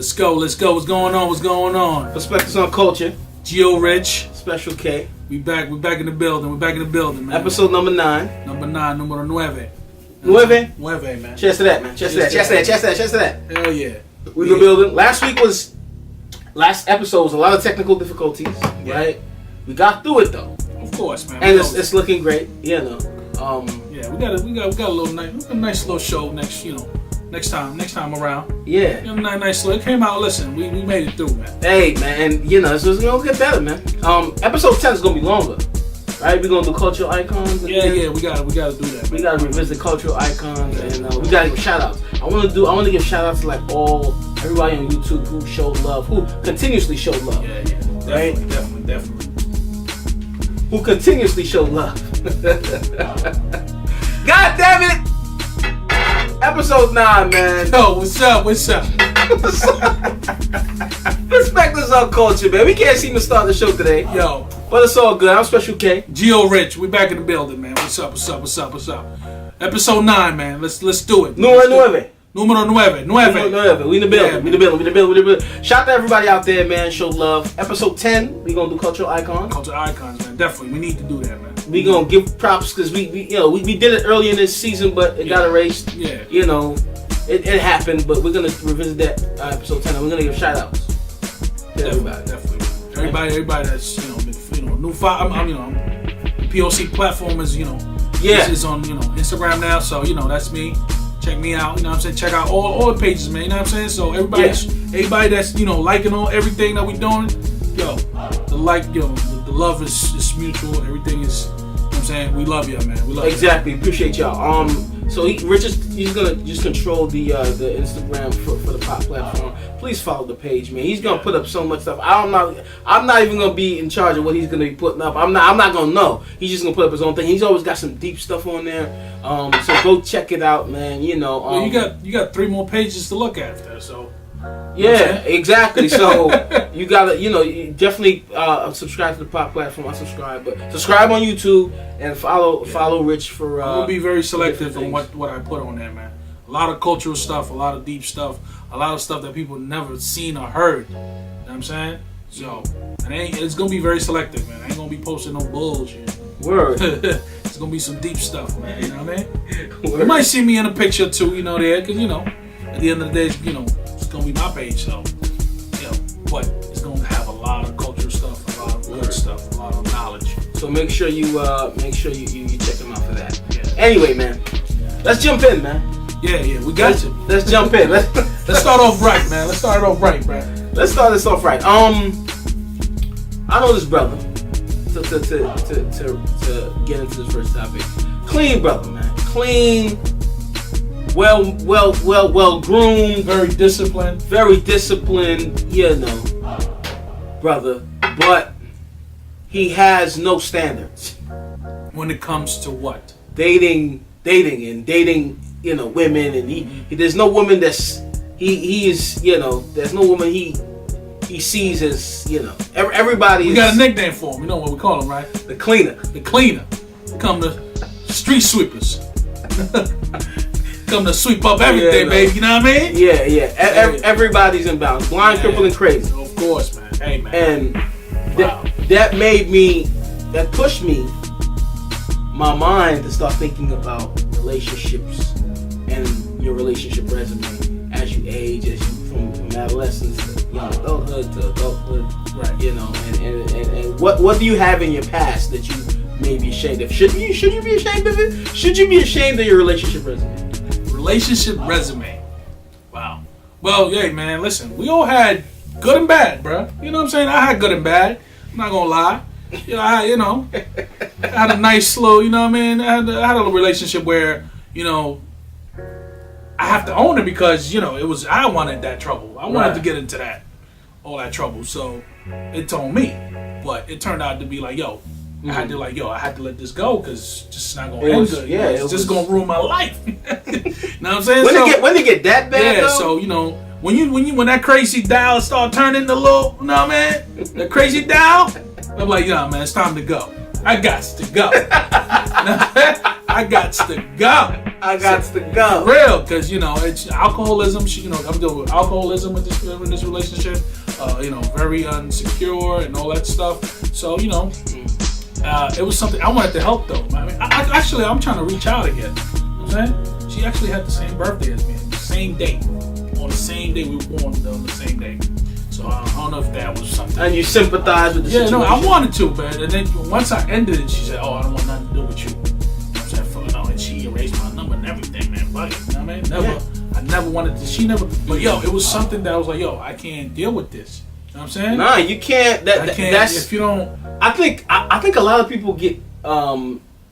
Let's go. What's going on? Perspectives on culture. Geo Rich. Special K. We back in the building. Man. Episode number 9. Number 9, numero 9. 9? 9, man. Cheers to that, man. Cheers to that. Hell yeah. We in the building. Last episode was a lot of technical difficulties, right? We got through it though. Of course, man. And it's looking great, you know. Yeah, we got a nice little show next time around. Yeah. Nice little. It came out. Listen, we made it through, man. Hey, man, and this is gonna get better, man. Episode 10 is gonna be longer, right? We're gonna do cultural icons. Yeah, we gotta do that. We gotta revisit cultural icons, and we gotta give shout outs. I want to give shout outs to like everybody on YouTube who showed love, who continuously showed love. Yeah. Definitely. Who continuously showed love. God damn it! Episode 9, man. Yo, what's up? Perspectives on culture, man. We can't seem to start the show today. Yo. But it's all good. I'm Special K. Geo Rich, we back in the building, man. What's up? Episode 9, man. Let's do it. Numero 9. We in the building. Shout out to everybody out there, man. Show love. Episode 10, we gonna do cultural icons. Cultural icons, man. Definitely, we need to do that, man. We gonna give props because we did it early in this season, but it got erased. Yeah. It happened, but we're gonna revisit that episode 10, and we're gonna give shout outs to everybody. Definitely. Everybody that's new file. The P.O.C. platform is is on Instagram now, so that's me. Check me out, you know what I'm saying? Check out all the pages, man, you know what I'm saying? So everybody that's, liking on everything that we doing, the love is mutual, everything is, you know what I'm saying? We love y'all, man. We love Exactly, appreciate y'all. So Rich he's gonna just control the Instagram for the pop platform. Please follow the page, man. He's gonna put up so much stuff. I'm not even gonna be in charge of what he's gonna be putting up. I'm not gonna know. He's just gonna put up his own thing. He's always got some deep stuff on there. So go check it out, man. You got 3 more pages to look after, so. Yeah, exactly. So you gotta, you definitely subscribe to the pop platform. I subscribe, but subscribe on YouTube and follow Rich for. I'm gonna be very selective on what I put on there, man. A lot of cultural stuff, a lot of deep stuff, a lot of stuff that people never seen or heard. You know what I'm saying? So it's gonna be very selective, man. I ain't gonna be posting no bullshit. Word. It's gonna be some deep stuff, man. You know what I mean? You might see me in a picture too, there, because at the end of the day, it's gonna be my page, so but it's gonna have a lot of cultural stuff, a lot of good stuff, a lot of knowledge. So make sure you check them out for that. Yeah. Anyway, man, let's jump in, man. Yeah, we got you. Let's jump in. Let's start off right, man. Let's start this off right. I know this brother. To get into this first topic, clean brother, man. Clean. Well groomed, very disciplined, brother, but he has no standards when it comes to what? Dating, women, and there's no woman there's no woman he sees as, everybody. We got a nickname for him, you know what we call him, right? The cleaner. Come the street sweepers. Come to sweep up everything, baby. You know what I mean? Yeah. Everybody's in balance. Blind, crippled, and crazy. Of course, man. Hey, man. And wow. that pushed me, my mind, to start thinking about relationships and your relationship resume as you age, from adolescence to young adulthood to adulthood. Right. And what do you have in your past that you may be ashamed of? Should you be ashamed of it? Should you be ashamed of your relationship resume? Relationship resume. Wow. Well, yeah, man, listen, we all had good and bad, bro. You know what I'm saying? I had good and bad. I'm not gonna lie. I had a nice little, I had a little relationship where, I have to own it because, I wanted that trouble. I wanted to get into all that trouble. So it told me, but it turned out to be like, I had to let this go because it's just not gonna end good. Yeah, it's just gonna ruin my life. You know what I'm saying? When it get that bad? Yeah. Though? So when that crazy dial start turning the little, the crazy dial, I'm like, man, it's time to go. I got to go. I got to go. I got to go. For real, because it's alcoholism. I'm dealing with alcoholism in this relationship. Very insecure and all that stuff. So it was something I wanted to help though. I mean, I'm trying to reach out again. You know what I'm saying? She actually had the same birthday as me, the same day. On the same day we were born on the same day. So I don't know if that was something. And you sympathize with the situation? Yeah, no, I wanted to, man. And then once I ended it, she said, "Oh, I don't want nothing to do with you." And she erased my number and everything, man. Fuck it, you know what I mean? I never wanted to. She never. But it was something that I was like, I can't deal with this. You know what I'm saying? Nah, you can't. That's if you don't. I think a lot of people get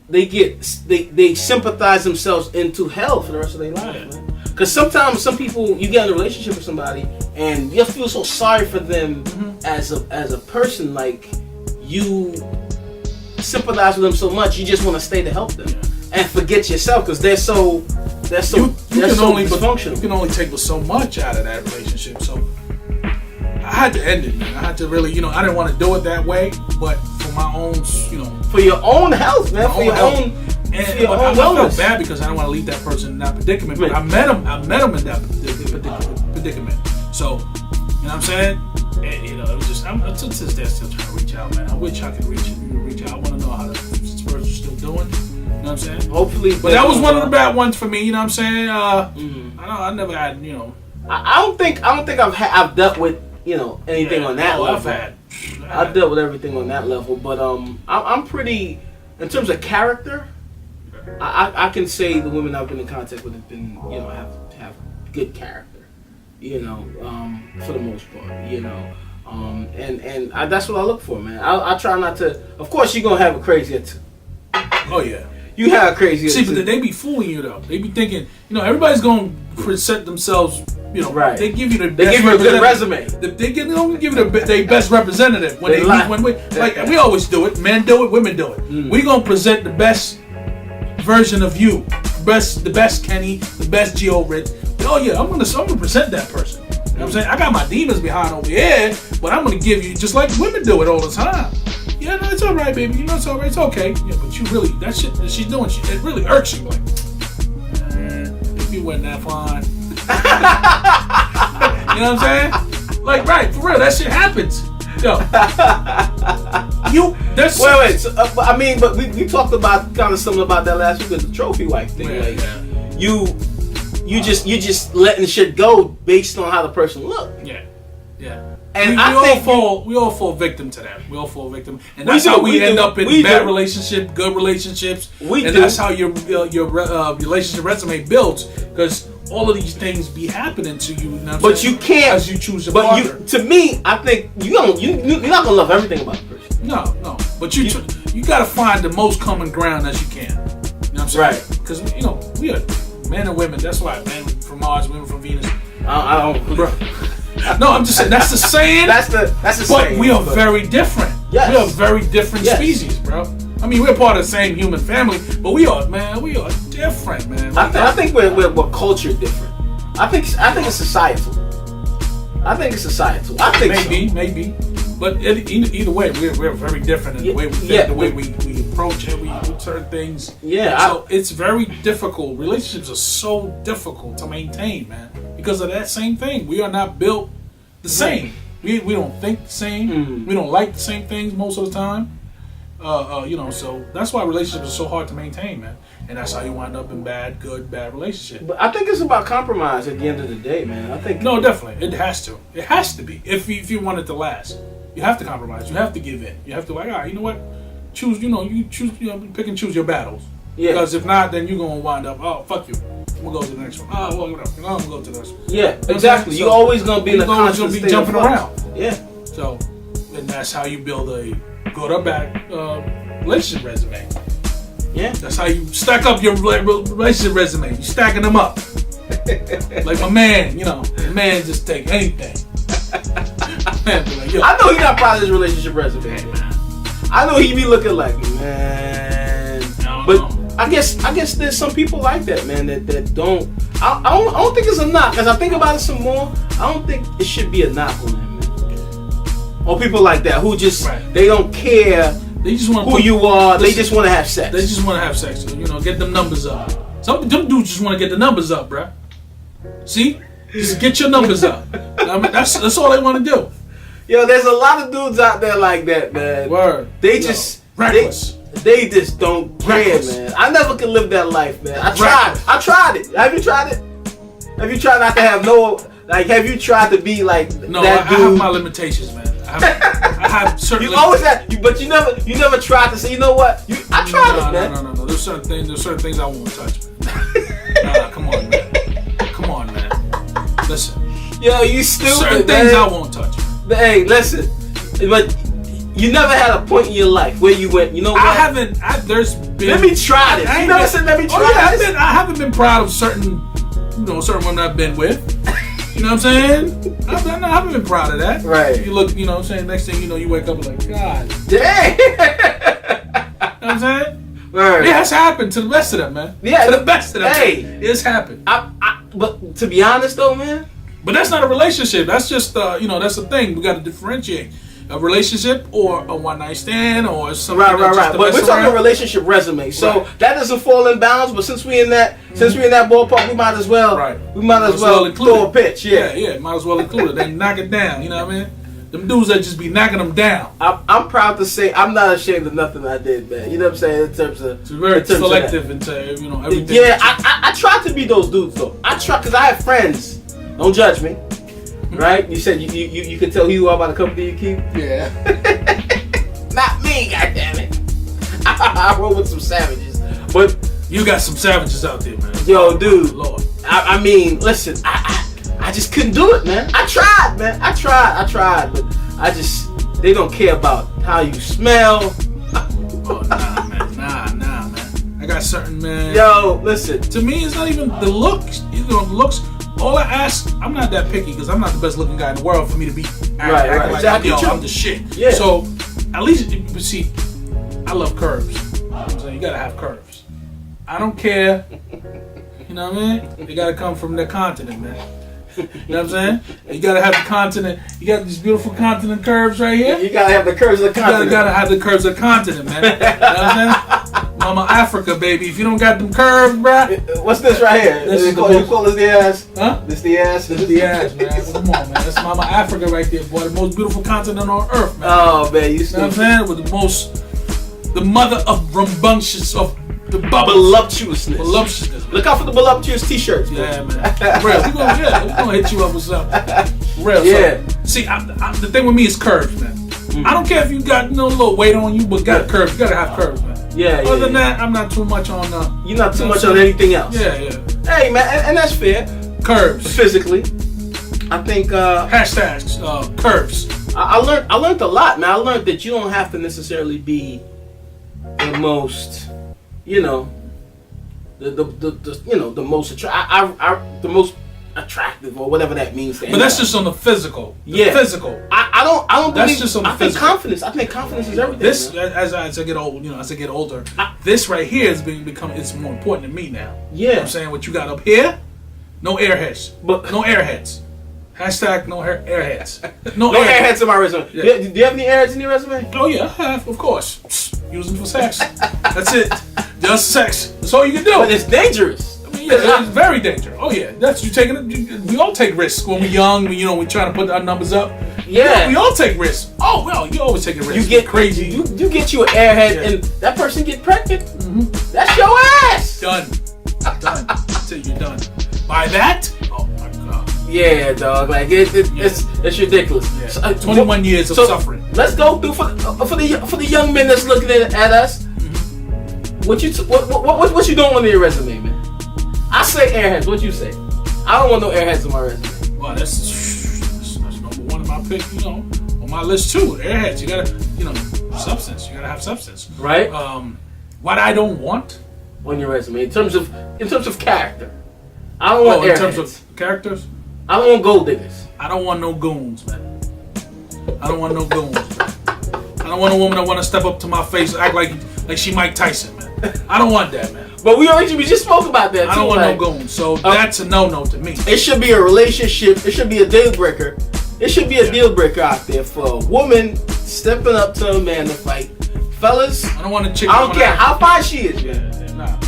they sympathize themselves into hell for the rest of their life, man. Because sometimes some people, you get in a relationship with somebody and you feel so sorry for them as a person, like you sympathize with them so much, you just want to stay to help them and forget yourself because they're so dysfunctional. You can only take so much out of that relationship. So I had to end it, man. I had to really, I didn't want to do it that way, but for my own, for your own health, man, for your own. And I felt bad because I didn't want to leave that person in that predicament. But I met him in that predicament. So, you know what I'm saying? And it was just I'm to this day still trying to reach out, man. I wish I could reach out. I want to know how this person's still doing. You know what I'm saying? Hopefully. But that was one of the bad ones for me. You know what I'm saying? I never had. I don't think I've dealt with anything on that level. I've dealt with everything on that level, but I'm pretty in terms of character. I can say the women I've been in contact with have been, have good character, for the most part, and that's what I look for, man. I try not to. Of course, you're gonna have a crazy too. Oh yeah, you have crazy. See, but they be fooling you though. They be thinking, everybody's gonna present themselves. Right. They give you the best. They give you a good resume. They don't give you their best representative when we always do it. Men do it, women do it. We gonna present the best version of you, the best Kenny, the best Gio Rich. Oh yeah, I'm gonna present that person. You know what I'm saying? I got my demons behind over here, but I'm gonna give you just like women do it all the time. Yeah, no, it's all right, baby. It's all right. It's okay. Yeah, but you really that shit that she's doing, it really irks you. Like, if you weren't that fine. You know what I'm saying? Like, right, for real, that shit happens. Yo. Wait. So, but we talked about kind of something about that last week with the trophy wife thing. You just letting shit go based on how the person looked. Yeah. And we all fall victim to that. We all fall victim, and that's how we end up in bad relationships, good relationships, that's how your relationship resume builds because all of these things be happening to you. But you can't as you choose your partner. To me, I think you're not gonna love everything about the person. No. But you gotta find the most common ground as you can. You know what I'm saying? Right. Because we are men and women. That's why men from Mars, women from Venus. I don't. Bro. No, I'm just saying that's the saying. That's the saying. But we are very different. Yes. We are very different species, bro. I mean, we're part of the same human family, but we are different, man. I think we're culture different. I think it's societal. Maybe. But either way, we're very different in the way we think, the way we approach it, we certain things. Yeah. So it's very difficult. Relationships are so difficult to maintain, man, because of that same thing. We are not built the same. We don't think the same. We don't like the same things most of the time. So that's why relationships are so hard to maintain, man. And that's how you wind up in bad relationship. But I think it's about compromise at the end of the day, man. I think no, definitely, it has to. It has to be if you want it to last. You have to compromise. You have to give in. You have to all right, you know what? Choose. You choose. Pick and choose your battles. Yeah. Because if not, then you're gonna wind up. Oh, fuck you. I'm gonna go to the next one. Oh, well, whatever. I'm gonna go to the next one. Yeah, exactly. You're always gonna be in the constant state jumping around. Yeah. So, and that's how you build a good or bad relationship resume. Yeah. That's how you stack up your relationship resume. You stacking them up. Like my man, the man just take anything. Man, like, I know he's not proud of his relationship resume. I know he be looking like, man. But I guess there's some people like that, man, that don't. I don't think it's a knock. As I think about it some more, I don't think it should be a knock on them, man. Or people like that who just they don't care They just want who you are. They just want to have sex. They just want to have sex. You know, get them numbers up. Some them dudes just want to get the numbers up, bruh. See, just get your numbers up. I mean, that's all they want to do. Yo, there's a lot of dudes out there like that, man. Word. They just reckless. They just don't care, man. I never could live that life, man. I tried it. Have you tried it? Have you tried not to have no? Like, have you tried to be like no, that dude? I have my limitations, man. I have certain. You always have, but you never tried to say, you know what? I tried it, man. No. There's certain things I won't touch. Nah, come on, man. Listen. Yo, you stupid, certain man. things I won't touch. Hey, listen, but you never had a point in your life where you went, you know what? I haven't. There's been. Let me try this. You never said let me try this. I haven't been proud of certain women I've been with. You know what I'm saying? I haven't been proud of that. Right. You look, you know what I'm saying? Next thing you know, you wake up like, God. Dang. You know what I'm saying? Right. It has happened to the best of them, man. Yeah. To the best of them. Hey. It's happened. But to be honest, though, man. But that's not a relationship. That's just, that's the thing. We got to differentiate. A relationship or a one-night stand or something. Right. But we're talking a relationship resume, so that doesn't fall in bounds. But since we in that ballpark, we might as well throw a pitch. Yeah. Might as well include it. Then knock it down. You know what I mean? Them dudes that just be knocking them down. I'm proud to say I'm not ashamed of nothing I did, man. You know what I'm saying? In terms of it's very selective into everything. Yeah, I try to be those dudes though. I try because I have friends. Don't judge me. Right? You said you can tell who you are by the company you keep? Yeah. Not me, goddammit. I roll with some savages. But you got some savages out there, man. Yo, dude. Lord. I mean, listen, I just couldn't do it, man. I tried, man. I tried, but they don't care about how you smell. Oh, nah, man. I got certain, man. Yo, listen. To me, it's not even the looks. Looks. All I ask, I'm not that picky because I'm not the best looking guy in the world for me to be acting like, exactly. I'm the shit. Yeah. So, at least, you see, I love curves. You know what I'm saying? You gotta have curves. I don't care. You know what I mean? They gotta come from the continent, man. You know what I'm saying? You gotta have the continent. You got these beautiful continent curves right here. You gotta have the curves of the continent. You gotta have the curves of the continent, man. You know what I'm saying? Mama Africa, baby. If you don't got them curves, bruh. What's this right here? You call this the ass? Huh? This the ass? This the ass, man. Come on, man. That's Mama Africa right there, boy. The most beautiful continent on earth, man. Oh, man. You know what I'm saying? With the mother of rambunctious, of the voluptuousness. Look out for the voluptuous t-shirts. Yeah, man. Real. We're gonna hit you up with something. Real. Yeah. So, see, the thing with me is curves, man. I don't care if you got no little weight on you, but got curves. You gotta have curves, man. Yeah. Other than that, I'm not too much on. You're not too much on anything else. Yeah. Hey, man, and that's fair. Curves. Physically, I think. Hashtags. Curves. I learned a lot, man. I learned that you don't have to necessarily be the most, the most attractive or whatever that means. But that's just on the physical. Physical. I don't that's believe. Just on the physical. I think confidence is everything. This, as I get old, as I get older, this right here is become. It's more important to me now. Yeah. You know what I'm saying, what you got up here, no airheads. But no airheads. Hashtag no airheads. No airheads in my resume. Yeah. Do you have any airheads in your resume? Oh yeah, I have, of course. Use them for sex. That's it. Just sex. That's all you can do. But it's dangerous. I mean, yeah, it's very dangerous. Oh yeah, that's you taking it. We all take risks when we're young. We trying to put our numbers up. Yeah, we all take risks. Oh well, you always take a risk. You get crazy. You get you an airhead, and that person get pregnant. Mm-hmm. That's your ass. Done. Until you're done. By that? Oh my god. Yeah, dog. Like it's ridiculous. Yeah. So, 21 years of suffering. Let's go through for the young men that's looking at us. Mm-hmm. What you don't want in your resume, man? I say airheads. What you say? I don't want no airheads on my resume. Well, that's number one on my pick. On my list too. Airheads. You gotta, substance. You gotta have substance. Right. What I don't want on your resume in terms of character. I don't want airheads. In terms of characters. I don't want gold diggers. I don't want no goons, man. I don't want no goons, man. I don't want a woman that want to step up to my face, act like she Mike Tyson, man. I don't want that, man. But we just spoke about that. I don't want no goons, so that's a no to me. It should be a relationship. It should be a deal breaker. It should be a deal breaker out there for a woman stepping up to a man to fight fellas. I don't want a chick. I don't care how fine she is, man. Yeah, nah.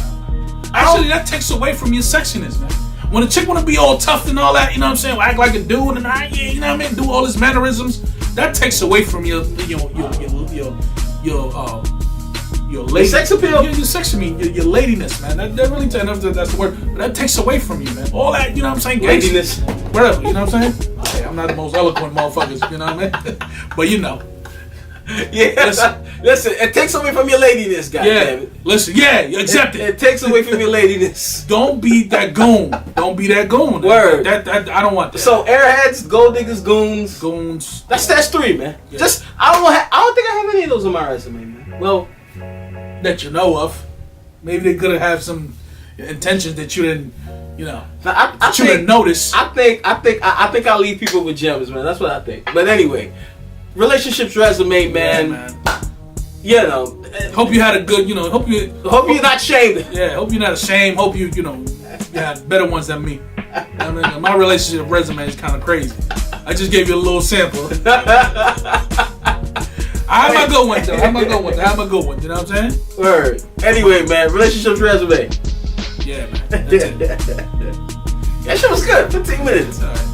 Actually, that takes away from your sexiness, man. When a chick want to be all tough and all that, you know what I'm saying? Act like a dude and you know what I mean? Do all his mannerisms. That takes away from your sex appeal. Your sex appeal, your ladiness, man. That really that's the word. But that takes away from you, man. All that, you know what I'm saying? Ladiness. Whatever, you know what I'm saying? Hey, I'm not the most eloquent motherfuckers, you know what I mean? But you know. Yeah, listen, it takes away from your ladiness, goddammit. Listen, accept it. It takes away from your ladiness. Don't be that goon. Don't be that goon. Word. That I don't want that. So airheads, gold diggers, goons. That's 3, man. Yeah. Just I don't think I have any of those on my resume, man. Well, that you know of. Maybe they could have some intentions that you didn't, you know, that you didn't notice. I think I'll leave people with gems, man. That's what I think. But anyway. Relationships resume, man. Yeah, man. You know. Hope you had a good, you know. Hope you're not shamed. Yeah. Hope you're not ashamed. Hope you had better ones than me. I mean, my relationship resume is kind of crazy. I just gave you a little sample. I have my good ones though. I have my good ones. You know what I'm saying? Word. Anyway, man. Relationships resume. Yeah, man. That's it. That shit was good. 15 minutes. All right.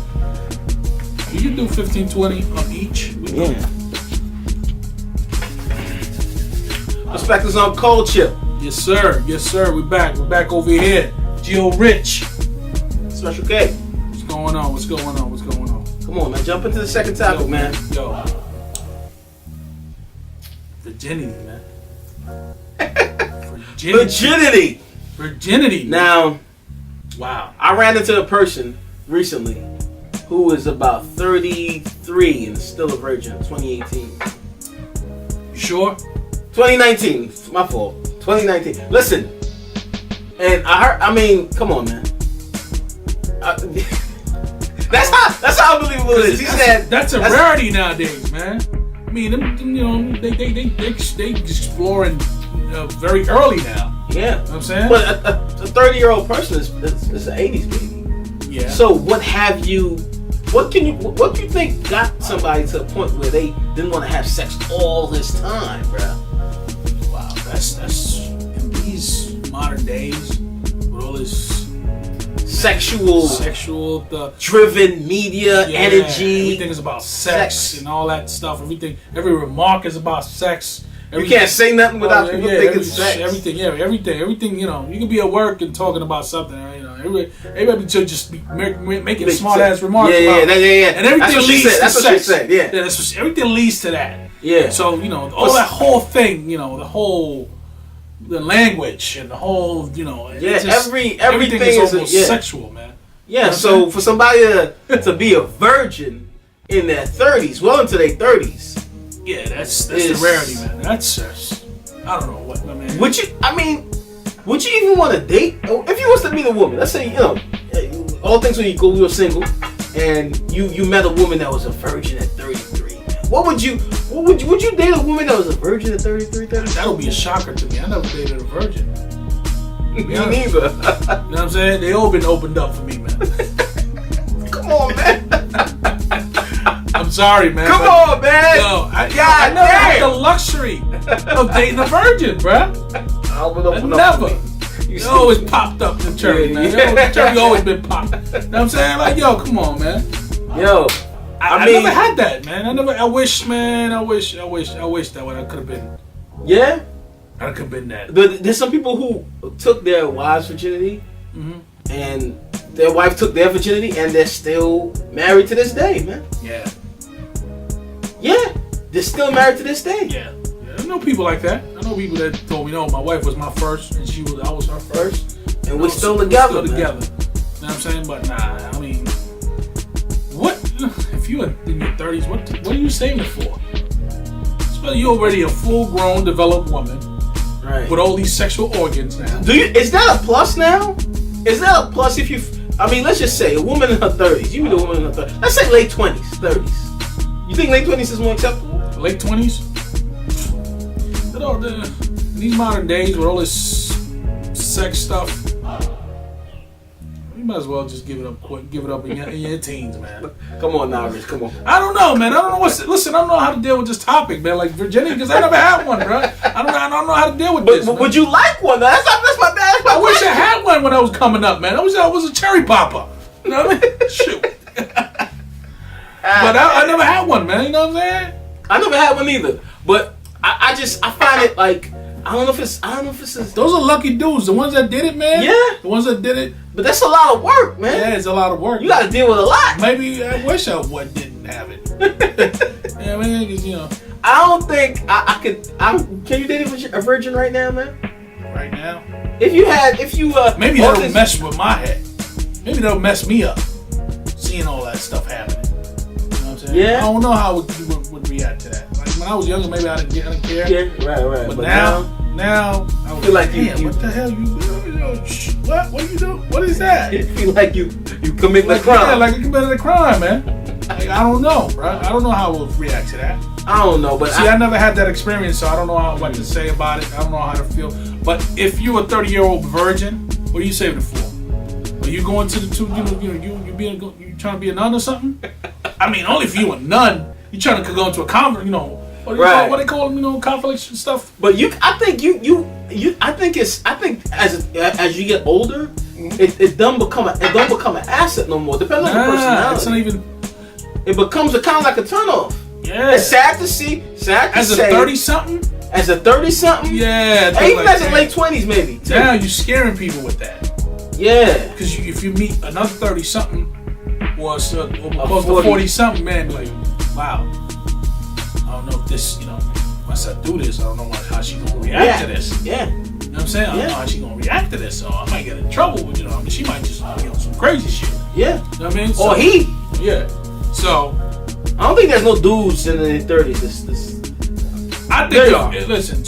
You can do 15, 20 on each. Yeah. Perspectives on culture. Yes, sir. Yes, sir. We're back. We're back over here. Geo Rich. Special K. What's going on? What's going on? What's going on? Come on, man. Jump into the second topic, man. Yo. Virginity, man. Virginity. Now, wow. I ran into a person recently who is about 33 and still a virgin. 2018. You sure? 2019. My fault. 2019. Listen, and I mean, come on, man. That's how unbelievable it is. He said that's a rarity nowadays, man. I mean, they exploring very early now. Yeah, you know what I'm saying. But a 30-year-old person is an 80s baby. Yeah. So what do you think got somebody to a point where they didn't want to have sex all this time, bro? Wow, that's in these modern days with all this sexual driven media energy. Everything is about sex and all that stuff. Every remark is about sex. You can't say nothing without people thinking sex. Everything. You know, you can be at work and talking about something. You know, everybody should just be making smart ass remarks. Yeah. And everything leads to sex. That's what she said. Yeah. Everything leads to that. Yeah. So you know, all that whole thing. You know, the language and the whole. You know. Yeah. Everything is almost sexual, man. Yeah. You know so for somebody to be a virgin in their 30s, well into their 30s. Yeah, that's the rarity, man. That's just, I don't know what, I mean. Would you even want to date? If you was to meet a woman, let's say, you know, all things were equal, we were single, and you met a woman that was a virgin at 33. Would you date a woman that was a virgin at 33? That would be a shocker to me. I never dated a virgin. Me neither. You know what I'm saying? They all been opened up for me, man. Come on, man. I'm sorry, man. Come on, man. Yo, I never had the luxury of dating a virgin, bruh. I never. You always popped up the cherry, man. The cherry always been popped. You know what I'm saying? Like, yo, come on, man. Yo, I never had that, man. I wish that I could have been. Yeah? I could have been that. There's some people who took their wives' virginity, and their wife took their virginity, and they're still married to this day, man. Yeah. Yeah, they're still married to this day. Yeah. I know people like that. I know people that told me, no, my wife was my first, and I was her first. And we're still together. You know what I'm saying? But nah, I mean, what if you in your 30s? What are you saving it for? Especially you're already a full-grown, developed woman, right? With all these sexual organs now. Is that a plus now? Is that a plus if you? I mean, let's just say a woman in her 30s. You meet a woman in her 30s. Let's say late 20s, 30s. You think late 20s is more acceptable? Late 20s? In these modern days with all this sex stuff, might as well just give it up quick. Give it up in your teens, man. Come on now, Rich. Come on. I don't know, man. I don't know listen, I don't know how to deal with this topic, man. Like virginity, because I never had one, bro. I don't know how to deal with this. But would you like one? That's my bad. I wish I had one when I was coming up, man. I was a cherry popper. You know what I mean? Shoot. But I never had one, man. You know what I'm saying? I never had one either. But I find it like I don't know if it's those are lucky dudes. The ones that did it, man. Yeah. The ones that did it. But that's a lot of work, man. Yeah, it's a lot of work. You got to deal with a lot. Maybe I wish I didn't have it. Yeah, I mean, because I don't think I could. Can you date a virgin right now, man? Right now. If you maybe that'll mess with my head. Maybe that'll mess me up. Seeing all that stuff happening. You know what I'm saying? Yeah. I don't know how you would react to that. Like when I was younger, maybe I didn't care. Yeah, right. But now I feel like what the hell what you do? What is that? You feel like you commit the crime. Yeah, like you committed a crime, man. Like, I don't know, bro. I don't know how I would react to that. I don't know, but I never had that experience, so I don't know what to say about it. I don't know how to feel. But if you're a 30-year-old virgin, what are you saving it for? Are you going to the two? You trying to be a nun or something? I mean, only if you a nun. You trying to go into a convent, What they call them, conflicts and stuff. But I think as you get older, it don't become an asset no more. Depending on the personality. It's not even. It becomes kind of like a turnoff. Yeah. It's sad to see. As a 30-something. As a 30-something. Yeah. And even as a late 20s, maybe. Too. Now you're scaring people with that. Yeah. Because if you meet another 30-something or close to 40-something, man, like, wow. I don't know if this, once I do this, I don't know how she's gonna react to this. Yeah. You know what I'm saying? I don't know how she's gonna react to this, so I might get in trouble with, she might just some crazy shit. Yeah. You know what I mean? So, or he. Yeah. So I don't think there's no dudes in their 30s. I think listen.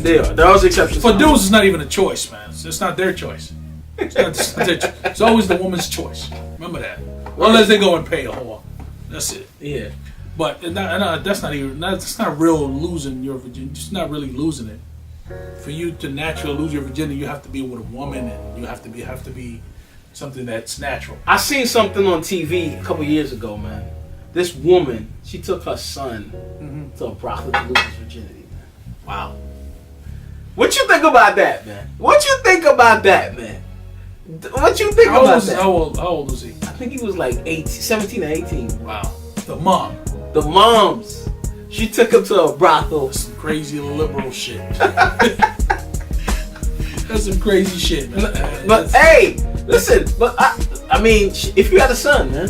There are exceptions. For dudes, it's not even a choice, man. It's not their choice. It's always the woman's choice. Remember that. Unless they go and pay a whore. That's it. Yeah. But that's not real losing your virginity. It's not really losing it. For you to naturally lose your virginity, you have to be with a woman, and you have to be something that's natural. I seen something on TV a couple years ago, man. This woman, she took her son to a brothel to lose his virginity, man. Wow. What you think about that, man? What you think about that? How old was he? I think he was like 17 or 18. Wow. The mom. The moms. She took him to a brothel. Some crazy liberal shit. That's some crazy shit, man. But hey, listen. But I mean, if you had a son, man.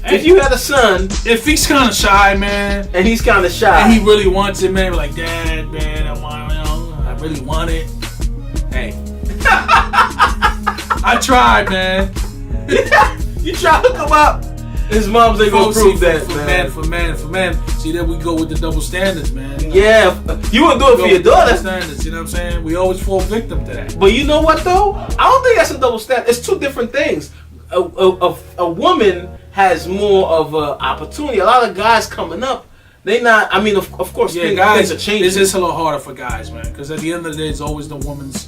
Hey, if you had a son, if he's kind of shy, man, and he's kind of shy, and he really wants it, man, like, Dad, man, I really want it. Hey, I tried, man. You tried to come up. His moms ain't gonna prove that, for man. See, there we go with the double standards, man. Yeah, you would do it for your daughter. Standards, you know what I'm saying? We always fall victim to that. But you know what though? I don't think that's a double standard. It's two different things. A woman has more of an opportunity. A lot of guys coming up, they not. I mean, of course, things are changing. It's just a little harder for guys, man, because at the end of the day, it's always the woman's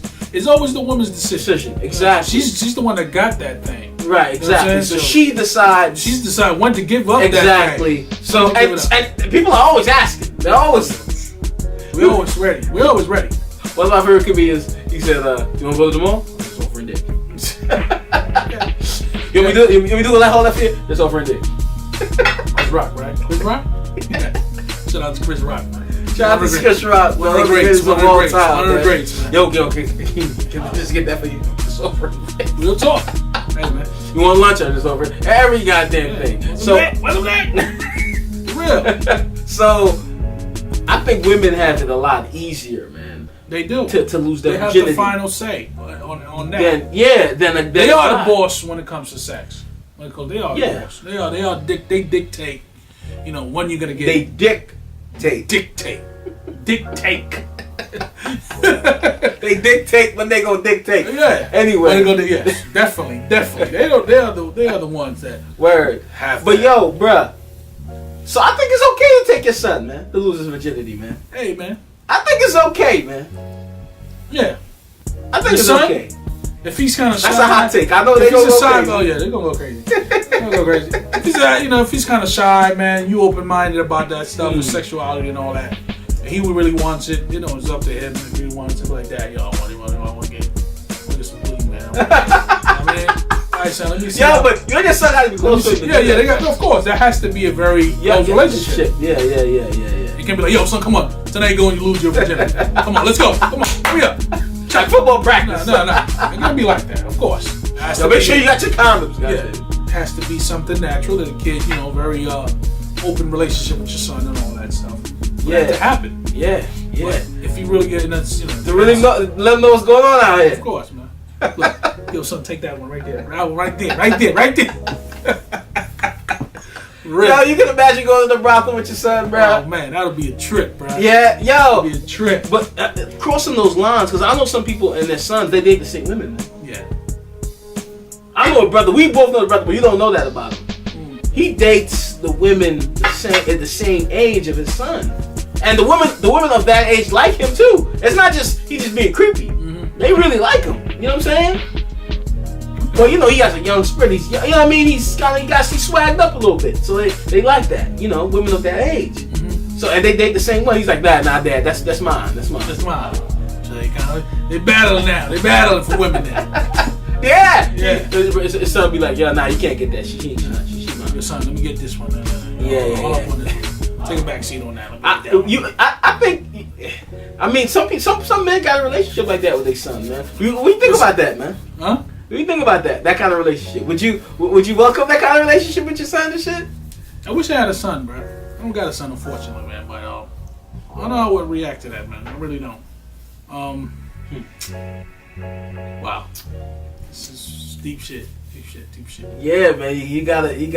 decision. Exactly. She's the one that got that thing. Right. Exactly. So she decides. She's decided when to give up. Exactly. That thing. So and people are always asking. They're always. We're always ready. One of my favorite comedians. He said, "You want to go to the mall? Just offer a dick." You want me to do that whole left here? Just offer a dick. Chris Rock, right? Chris Rock? Yeah. Shout out to Chris Rock, man. Shout out to Chris Rock. One of the greats of all time. One of the greats, man. Yo, can I just get that for you? Just offer a dick. Real talk. Hey, man. You want lunch? I just offer every goddamn thing. So, what's that? Real. So, I think women have it a lot easier, man. They do. To lose their virginity. They have the final say on that. Then they are the boss when it comes to sex. They are the boss. They dictate. When you're gonna get. They dictate. They dictate when they gonna dictate. Yeah. Anyway. Yes, definitely. They are the ones that have. But yo, bruh. So I think it's okay to take your son, man, to lose his virginity, man. Hey, man. I think it's okay, man. Yeah. I think it's okay. If he's kind of shy, that's a hot take. I know they're gonna go crazy. Oh yeah, they're gonna go crazy. They're gonna go crazy. If he's, if he's kind of shy, man, you open-minded about that stuff with sexuality and all that. If he really wants it, it's up to him. If he wants it like that, I want to get some booty, man. I mean, all right, son, let me see. Yeah, but you and your son have to be close to him. Yeah, they got. Of course, that has to be a very close relationship. Yeah. You can't be like, yo, son, come on. Tonight you go and you lose your virginity. Come on, let's go. Come on, hurry up. Like football practice. No. It can't be like that, of course. Make sure you got your condoms. Yeah, it has to be something natural that a kid, very open relationship with your son and all that stuff. That to happen. Yeah. But if you really get in that, to really let them know what's going on out here. Of course, man. Look, yo, son, take that one right there. That one right there. Really? Yo, you can imagine going to the brothel with your son, bro. Oh man, that'll be a trip, bro. Yeah, yo, that'll be a trip. But crossing those lines, because I know some people and their sons, they date the same women. Yeah. I know a brother. We both know a brother, but you don't know that about him. He dates the women at the same age of his son, and the women of that age like him too. It's not just he's just being creepy. Mm-hmm. They really like him. You know what I'm saying? Well, he has a young spirit. He's, he's swagged up a little bit, so they like that. Women of that age. Mm-hmm. So and they date the same one. He's like, nah, Dad, that's mine. That's mine. So they battling now. They battling for women now. Yeah. His son be like, yo, nah, you can't get that. She mine. Your son, let me get this one. Yeah. Up on this. Take a back seat on that. I think. Some men got a relationship like that with their son, man. What do you think about that, man? Huh? What do you think about that kind of relationship? Would you welcome that kind of relationship with your son and shit? I wish I had a son, bro. I don't got a son, unfortunately, man. But I don't know how I would react to that, man. I really don't. Wow. This is deep shit. Yeah, man. You gotta. It's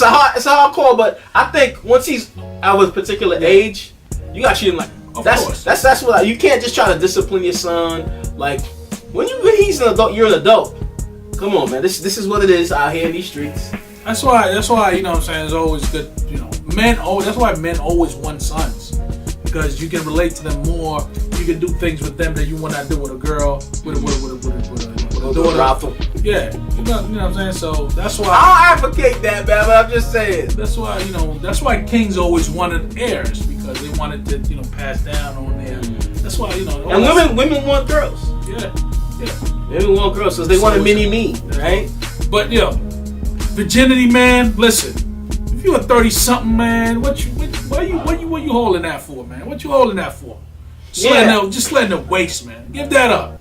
a hard call, but I think once he's of a particular age, you got treat him like. Of course. That's what you can't just try to discipline your son. Like when he's an adult, you're an adult. Come on, man. This is what it is out here in these streets. That's why you know what I'm saying. It's always good. Men. Oh, that's why men always want sons, because you can relate to them more. You can do things with them that you would not do with a girl, with a daughter. Yeah, you know what I'm saying. So that's why I don't advocate that, man. But I'm just saying. That's why kings always wanted heirs, because they wanted to pass down on their. That's why And women want girls. Yeah. Women want girls because they want a mini me, right? But virginity, man. Listen, if you're a 30-something man, what you holding that for, man? What you holding that for? Just letting it waste, man. Give that up.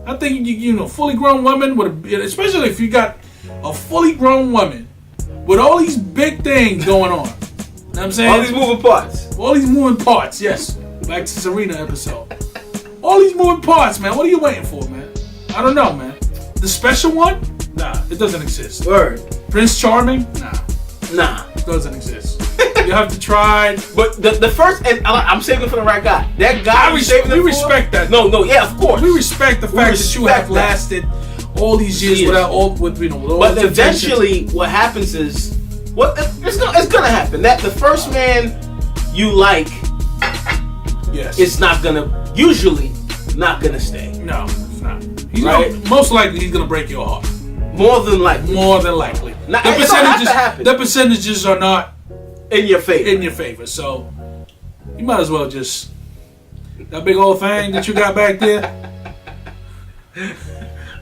I think fully grown woman especially if you got a fully grown woman with all these big things going on. You know what I'm saying? All these moving parts. Yes. Back to Serena episode. All these moving parts, man. What are you waiting for, man? I don't know, man. The special one? Nah, it doesn't exist. Word. Prince Charming? Nah. It doesn't exist. You have to try. But the first, and I'm saving for the right guy. That guy we respect that. No, yeah, of course. We respect the fact that you have lasted all these years with all. But eventually, what happens is, it's gonna happen. That the first man you like, it's usually not gonna stay. No, it's not. Most likely, he's gonna break your heart. More than likely. The percentages are not in your favor. So you might as well just that big old thing that you got back there.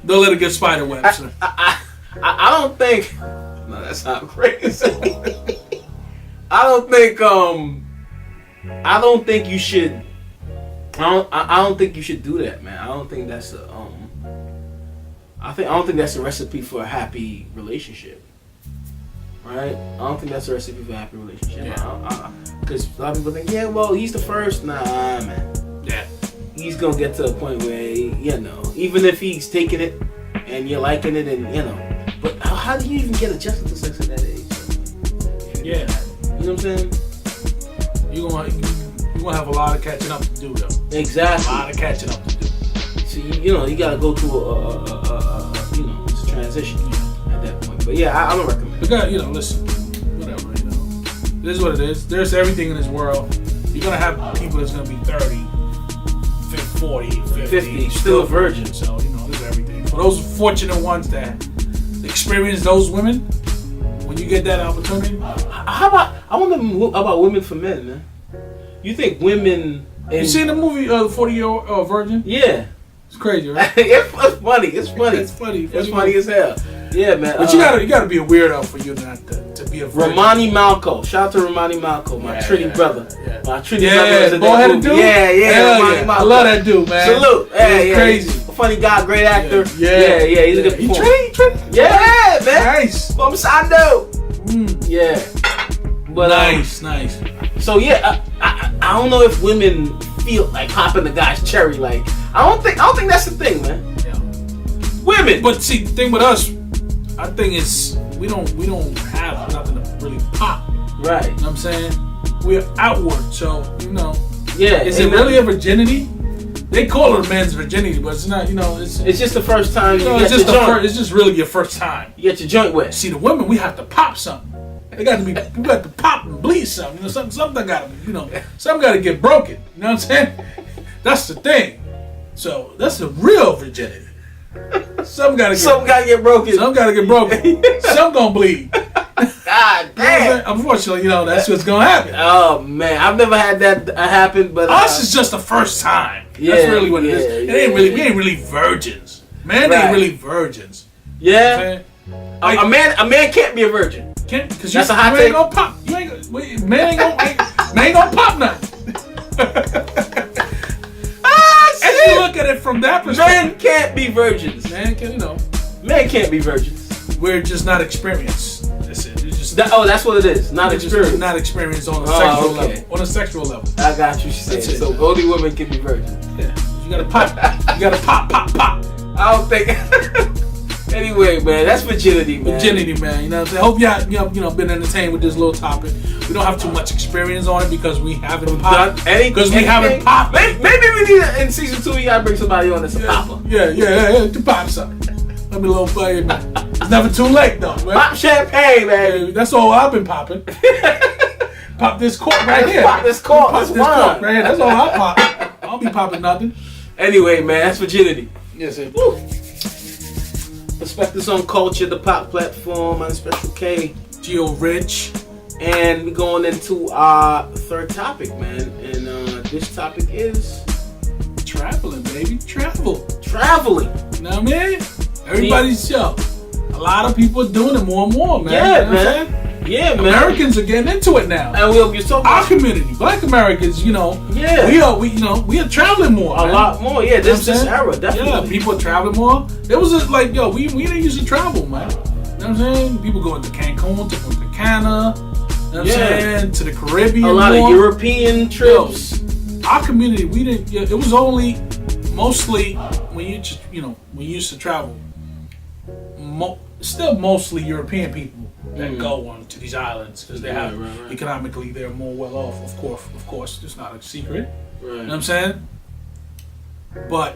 Don't let it get spider webs. I don't think. No, that sounds crazy. I don't think you should. I don't think you should do that, man. I don't think that's I don't think that's a recipe for a happy relationship. Right? I don't think that's a recipe for a happy relationship. Because a lot of people think, well, he's the first. Nah, man. Yeah. He's gonna get to a point where, even if he's taking it and you're liking it, and but how do you even get adjusted to sex at that age? Yeah. You know what I'm saying? You're gonna have a lot of catching up to do, though. Exactly. A lot of catching up to do. So you gotta go through it's a transition at that point. But I don't recommend. Listen, whatever. This is what it is. There's everything in this world. You're gonna have people that's gonna be 30, 40, 50, still a virgin. So, you know, there's everything. For those fortunate ones that experience those women, when you get that opportunity. I wonder about women for men, man. You think women... You seen the movie, The 40-Year-Old Virgin? Yeah. It's crazy, right? It's funny. It's funny. It's funny. It's funny as hell. Yeah, man. But you gotta be a weirdo for you not to be a virgin. Romani Malco. Shout out to Romani Malco, my Trinity brother. Yeah. My Trinity brother. Yeah, bald-headed dude? Yeah. Yeah. I love that dude, man. Salute. Yeah. Crazy. A funny guy, great actor. Yeah. He's a good performer. Trinity? Yeah, man. Nice. From Sando. Yeah. But, nice. So yeah, I don't know if women feel like popping the guy's cherry. Like I don't think that's the thing, man. Yeah. Women. But see, the thing with us, our thing is we don't have nothing to really pop. Right. You know what I'm saying? We're outward, so you know. Yeah. Is it really a virginity? They call it a man's virginity, but it's not. You know, it's just the first time you it's get just your joint. it's just really your first time. You get your joint wet. See, the women, we have to pop something. We got to pop and bleed something. You know, something got to, something got to get broken. You know what I'm saying? That's the thing. So that's the real virginity. Something got to get broken. Something got to get broken. Something gonna bleed. God damn. Unfortunately, that's what's gonna happen. Oh man, I've never had that happen, but us is just the first time. Yeah, that's really what it is. We ain't really virgins. Man, ain't really virgins. Yeah. A man can't be a virgin. Because that's a hot take. Ain't gonna pop. Man ain't gonna pop nothing. If you look at it from that perspective, men can't be virgins. Men can't be virgins. We're just not experienced. That's it. It's just that's what it is. Not experienced. Not experienced on a sexual level. On a sexual level. I got you. So only women can be virgins. Yeah. You gotta pop. You gotta pop. I don't think. Anyway, man, that's virginity, man. Virginity, man. You know what I'm saying? Hope y'all been entertained with this little topic. We don't have too much experience on it because we haven't popped. Because we haven't popped. Maybe we need in season 2. You gotta bring somebody on that's a popper. Yeah, to pop something. Let me a little play, man. It's never too late though, man. Pop champagne, man. That's all I've been popping. Pop this cork right here. Pop this cork. Pop this cork right here. That's all I pop. I don't be popping nothing. Anyway, man, that's virginity. Yes, sir. Respect This On Culture, the pop platform. I'm Special K. Geo Rich. And we're going into our third topic, man. And this topic is... traveling, baby. Traveling. You know what I mean? Everybody's show. A lot of people are doing it more and more, man. Yeah, you know man. Yeah, man. Americans are getting into it now. And we'll be talking our community, Black Americans, Yeah. We are traveling more. A lot more, yeah. This era, definitely. Yeah, people are traveling more. It was we didn't used to travel, man. You know what I'm saying? People going to Cancun, to Punta Cana, you know what I'm saying? To the Caribbean. A lot of European trips. Our community, we didn't. It was only mostly when you used to travel. Still mostly European people that go on to these islands because they have economically they're more well off. Of course, it's not a secret. Right. You know what I'm saying? But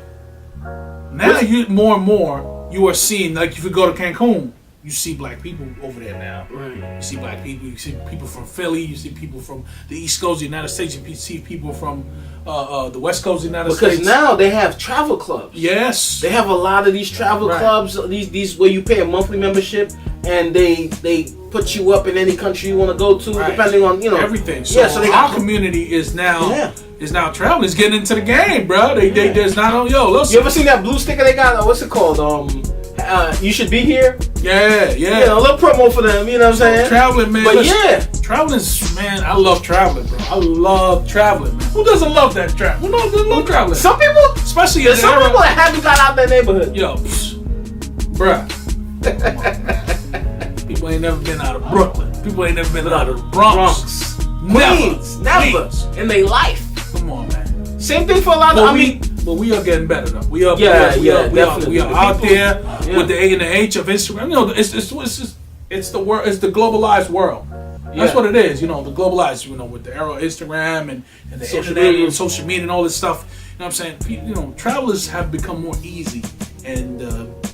now more and more you are seeing, like if you go to Cancun, you see black people over there now. Right. You see black people. You see people from Philly. You see people from the East Coast of the United States. You see people from the West Coast of the United States. Because now they have travel clubs. Yes. They have a lot of these travel clubs. These where you pay a monthly membership and they put you up in any country you want to go to, depending on everything. So, our community is now traveling. It's getting into the game, bro. There's not on listen. You ever seen that blue sticker they got? What's it called? You should be here. Yeah. A little promo for them. You know what I'm saying? Traveling, man. But traveling, man. I love traveling, bro. I love traveling, man. Who doesn't love that travel? Who doesn't love traveling? Some people, especially some people that haven't got out their neighborhood. Bruh. People ain't never been out of Brooklyn. People ain't never been out of the Bronx. Queens, never in their life. Come on, man. Same thing for a lot of. But we are getting better though. We are definitely. We are out there with the A and the H of Instagram. It's the world. It's the globalized world. That's what it is. The globalized. With the era of Instagram and the internet and social media and all this stuff. You know what I'm saying? Travelers have become more easy and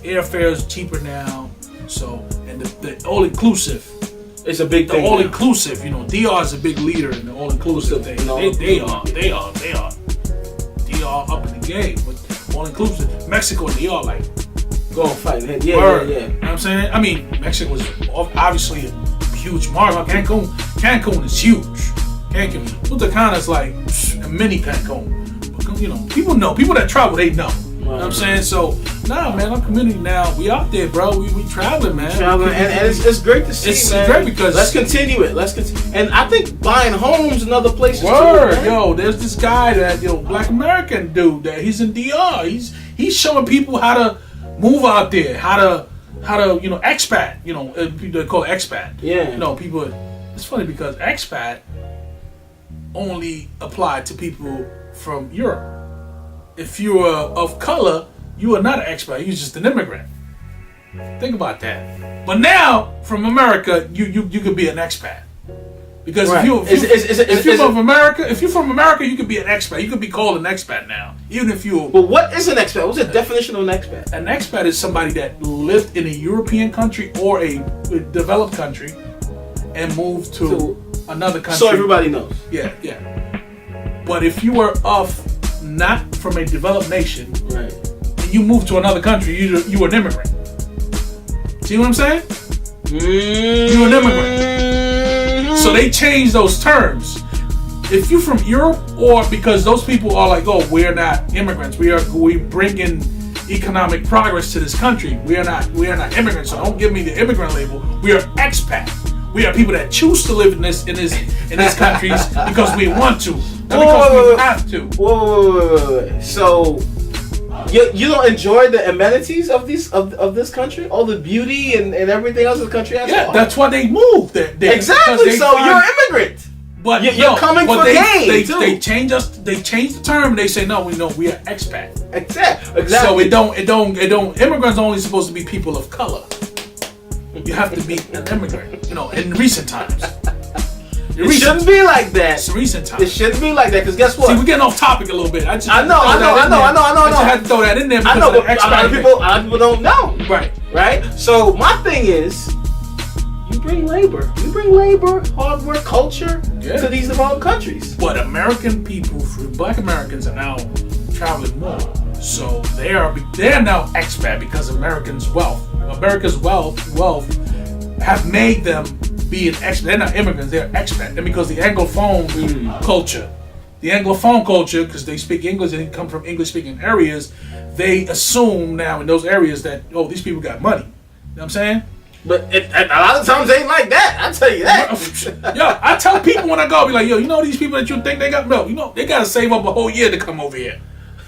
airfare is cheaper now. So and the all inclusive. It's a big thing. The all inclusive. DR is a big leader in the all inclusive thing. They are. DR are up in the game with all inclusive. Mexico, they are like go and fight. Yeah. You know what I'm saying? I mean, Mexico is obviously a huge market. Cancun is huge. Punta Cana is like a mini Cancun. You know, people that travel, they know. You know what I'm saying? So, nah, man, our community now, we out there, bro. We traveling, man. And it's great to see, it's man. It's great because... Let's continue it. And I think buying homes in other places Word, too, yo, there's this guy that, Black American dude that he's in DR. He's showing people how to move out there, how to expat, they call it expat. Yeah. People, it's funny because expat only applied to people from Europe. If you are of color, you are not an expat. You're just an immigrant. Think about that. But now, from America, you could be an expat. Because if you're from America, you could be an expat. You could be called an expat now, even if you. But what is an expat? What's the definition of an expat? An expat is somebody that lived in a European country or a developed country and moved to another country. So everybody knows. Yeah. But if you were not from a developed nation, right, and you moved to another country, you were an immigrant. See what I'm saying? You're an immigrant. So they changed those terms. If you're from Europe, or because those people are like, oh, we're not immigrants. We bring in economic progress to this country. We are not immigrants. So don't give me the immigrant label. We are expat. We are people that choose to live in these countries because we want to, not because we have to. Whoa. So you don't enjoy the amenities of this country, all the beauty and everything else the country has. Yeah, that's why they moved there. Exactly. So you're an immigrant. But you're coming for gain too. They changed the term. And they say no, we are expat. Exactly. So it don't. Immigrants are only supposed to be people of color. You have to be an immigrant, in recent times. It shouldn't be like that. It's recent times. It shouldn't be like that, because guess what? See, we're getting off topic a little bit. I know. I just had to throw that in there because a lot of people don't know. Right? So my thing is, you bring labor, hard work, culture to these developed countries. But American people, Black Americans, are now traveling more. So they are now expat because America's wealth have made them be an expat. They're not immigrants, they're expat. And because the Anglophone culture, because they speak English and they come from English-speaking areas, they assume now in those areas that, these people got money. You know what I'm saying? But a lot of times they ain't like that. I tell you that. Yo, I tell people when I go, I be like, these people that you think they got milk, they got to save up a whole year to come over here.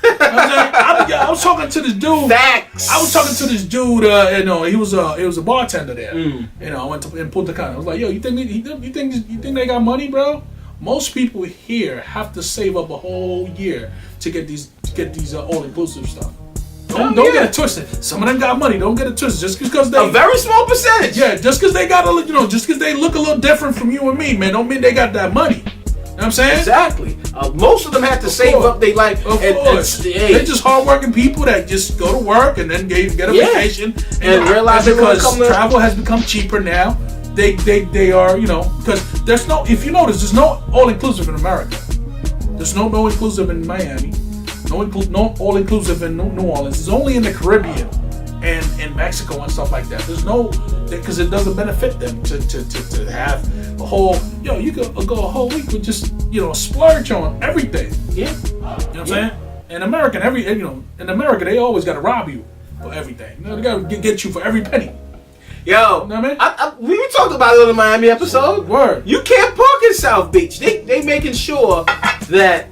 I was talking to this dude. Facts. I was talking to this dude. He was a bartender there. I went to in Punta Cana. I was like, yo, you think they got money, bro? Most people here have to save up a whole year to get these all inclusive stuff. Don't get it twisted. Some of them got money. Don't get it twisted. Just because they a very small percentage. Yeah, just because they got just because they look a little different from you and me, man, don't mean they got that money. You know what I'm saying? Exactly. Most of them have to save up their life. They're just hardworking people that just go to work and then get a vacation and realize because travel has become cheaper now. They are because if you notice, there's no all inclusive in America. There's no inclusive in Miami. No all inclusive in New Orleans. It's only in the Caribbean and in Mexico and stuff like that. There's no, because it doesn't benefit them to have a whole, you could go a whole week with just, splurge on everything. Yeah. You know what I'm saying? In America, in America, they always got to rob you for everything. They got to get you for every penny. Yo, you know what I mean? We talked about it on the Miami episode. Word. You can't park in South Beach. They making sure that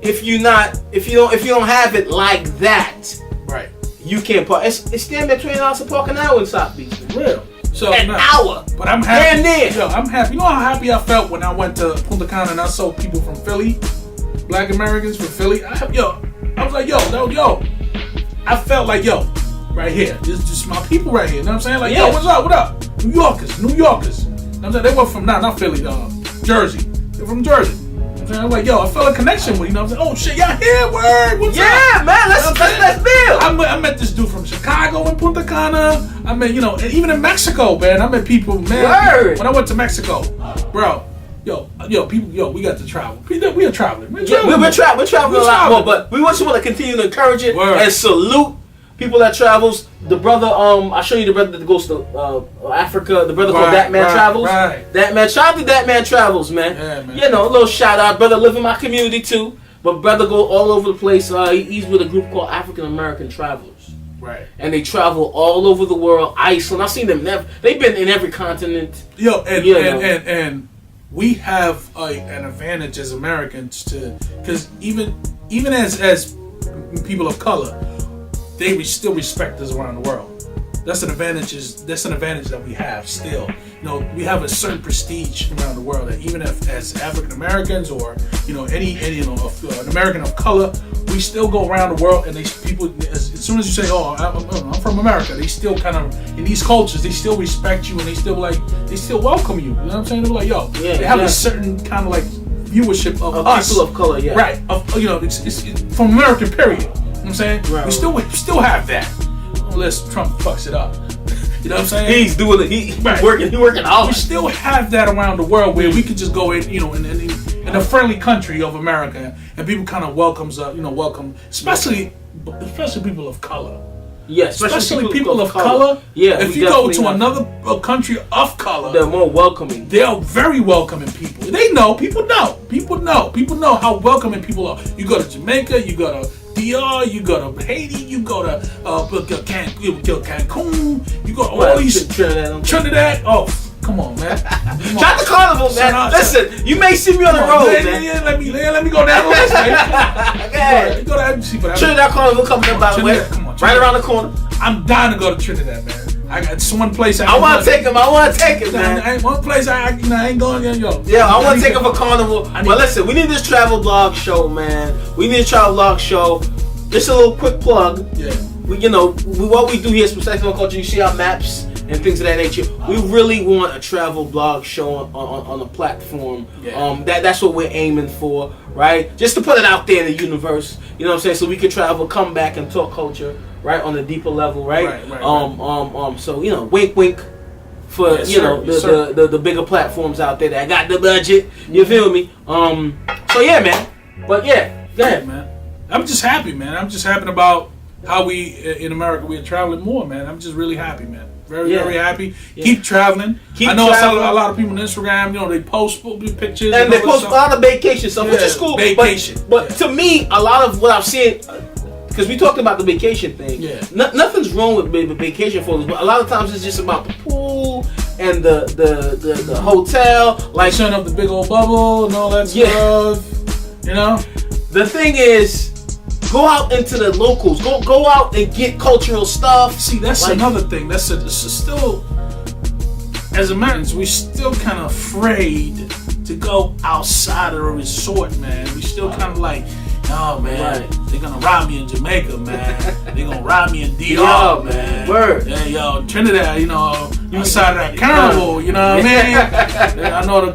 if you don't have it like that, right, you can't park. It's damn near $20 to park an hour in South Beach. Real. So an hour. But I'm happy. Damn near. Yo, I'm happy. You know how happy I felt when I went to Punta Cana and I saw people from Philly, Black Americans from Philly. I was like, yo. I felt like, right here. This is just my people right here. You know what I'm saying? Like, yo, what's up? What up? New Yorkers. You know what I'm saying? They were from not Philly, Jersey. They're from Jersey. I'm like, I felt a connection with you. I'm saying, oh shit, y'all here? Word, what's up? Yeah, man, let's build. I met this dude from Chicago in Punta Cana. I met, and even in Mexico, man. I met people, man. Word. When I went to Mexico, bro, people, we got to travel. We are traveling. We're traveling a lot more, but we want to continue to encourage it and salute people that travels. The brother, I'll show you the brother that goes to Africa. The brother called That Man Travels. Right. That Man, shout out to That Man Travels, man. Yeah, man. You know, a little shout out. Brother live in my community too, but brother go all over the place. He's with a group called African American Travelers. Right. And they travel all over the world. Iceland, I've seen them. They've been in every continent. And we have an advantage as Americans because even as people of color, they still respect us around the world. That's an advantage that we have still. We have a certain prestige around the world that even as African Americans or an American of color, we still go around the world and people as soon as you say, "Oh, I'm from America," they still kind of in these cultures they still respect you and they still welcome you. You know what I'm saying? They're like, "Yo," they have a certain kind of like viewership of us, people of color, yeah, right? It's from American period. You know what I'm saying? Right. We still have that, unless Trump fucks it up. You know what I'm saying? He's doing it. He's working hard. We still have that around the world where we could just go in, in a friendly country of America, and people kind of welcome, especially people of color. Yes, especially people of color. Yeah, if you go to another country of color, they're more welcoming. They are very welcoming people. They know. People know how welcoming people are. You go to Jamaica, you go to DR, you go to Haiti, you go to Cancun, you go to all these Trinidad. Oh, come on, man. Try the carnival, man. Listen, you may see me on the road, man. Yeah, let me go down the list, man. Go to Trinidad Carnival coming up, by the way. Right around the corner. I'm dying to go to Trinidad, man. It's one place I want to take him. Man. One place I ain't going yet, yo. Yeah, I want to take him for carnival. But listen, we need this travel blog show, man. We need a travel blog show. Just a little quick plug. Yeah. What we do here is Perspective on Culture. You see our maps and things of that nature. We really want a travel blog show on a platform. Yeah. That's what we're aiming for, right? Just to put it out there in the universe. You know what I'm saying? So we can travel, come back, and talk culture, right, on a deeper level, right? Right. So wink, wink. For the bigger platforms out there that got the budget. You feel me? So yeah, man. But yeah, go ahead, man. I'm just happy, man. I'm just happy about how we in America we are traveling more, man. I'm just really happy, man. Very happy. Yeah. Keep traveling. I know I saw a lot of people on Instagram. They post pictures and they post a lot of vacation stuff, which is cool. Vacation, but to me, a lot of what I've seen. Because we talked about the vacation thing. Yeah. Nothing's wrong with vacation photos, but a lot of times it's just about the pool and the hotel, like shutting up the big old bubble and all that stuff. The thing is, go out into the locals. Go out and get cultural stuff. See, that's another thing. That's still, as Americans, we still kind of afraid to go outside of a resort, man. We still kind of like, oh man, they're gonna rob me in Jamaica, man. They're gonna rob me in DR, man. Word. Yeah, Trinidad, outside of that carnival, you know what I mean? I know the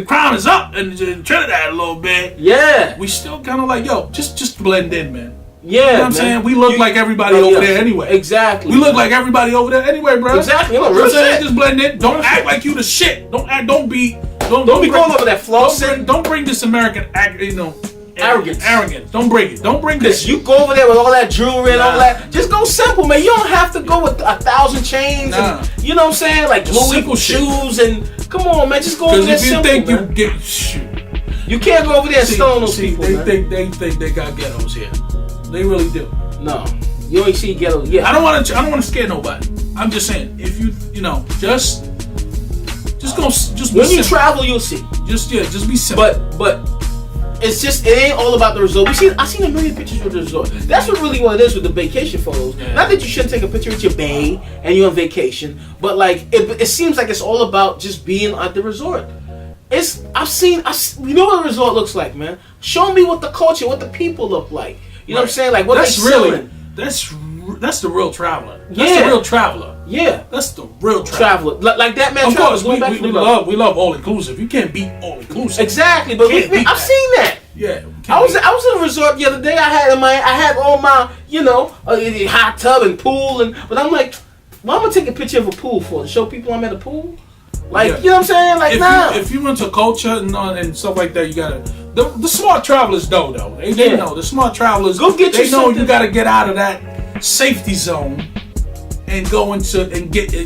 crime is up in Trinidad a little bit. Yeah. We still kind of like, just blend in, man. Yeah, you know what I'm saying? We look like everybody over there anyway. Exactly. We look like everybody over there anyway, bro. Exactly. You know what I'm saying? Just blend in. Don't act like you the shit. Don't be going over that flossing. Don't bring this American arrogance. Don't bring it. Don't bring this. You go over there with all that jewelry and all that. Just go simple, man. You don't have to go with 1,000 chains and you know what I'm saying, like Louis shoes and come on, man. Just go over there simple. Because if you think you get you can't go over there and stone those people. They think they got ghettos here. They really do. No, you ain't see ghettos. Yeah. I don't want to scare nobody. I'm just saying, if you just go. Just when you travel, you'll see. Just be simple. But. It ain't all about the resort. I seen a million pictures with the resort. That's what it is with the vacation photos. Yeah. Not that you shouldn't take a picture with your bae and you're on vacation, but like it seems like it's all about just being at the resort. You know what a resort looks like, man. Show me what the culture, what the people look like. You know what I'm saying? Like what they're selling. That's the real traveler. That's the real traveler. Yeah, that's the real traveler. Like that man. Of course, we love all inclusive. You can't beat all inclusive. Exactly, but I've seen that. Yeah, I was in a resort the other day. I had all my hot tub and pool but I'm like, well, I'm gonna take a picture of a pool for to show people I'm at a pool. Like, you know what I'm saying? Like, if you into culture and stuff like that, you gotta. The smart travelers know, though. They know. The smart travelers, go get they know you gotta get out of that safety zone and go into and get a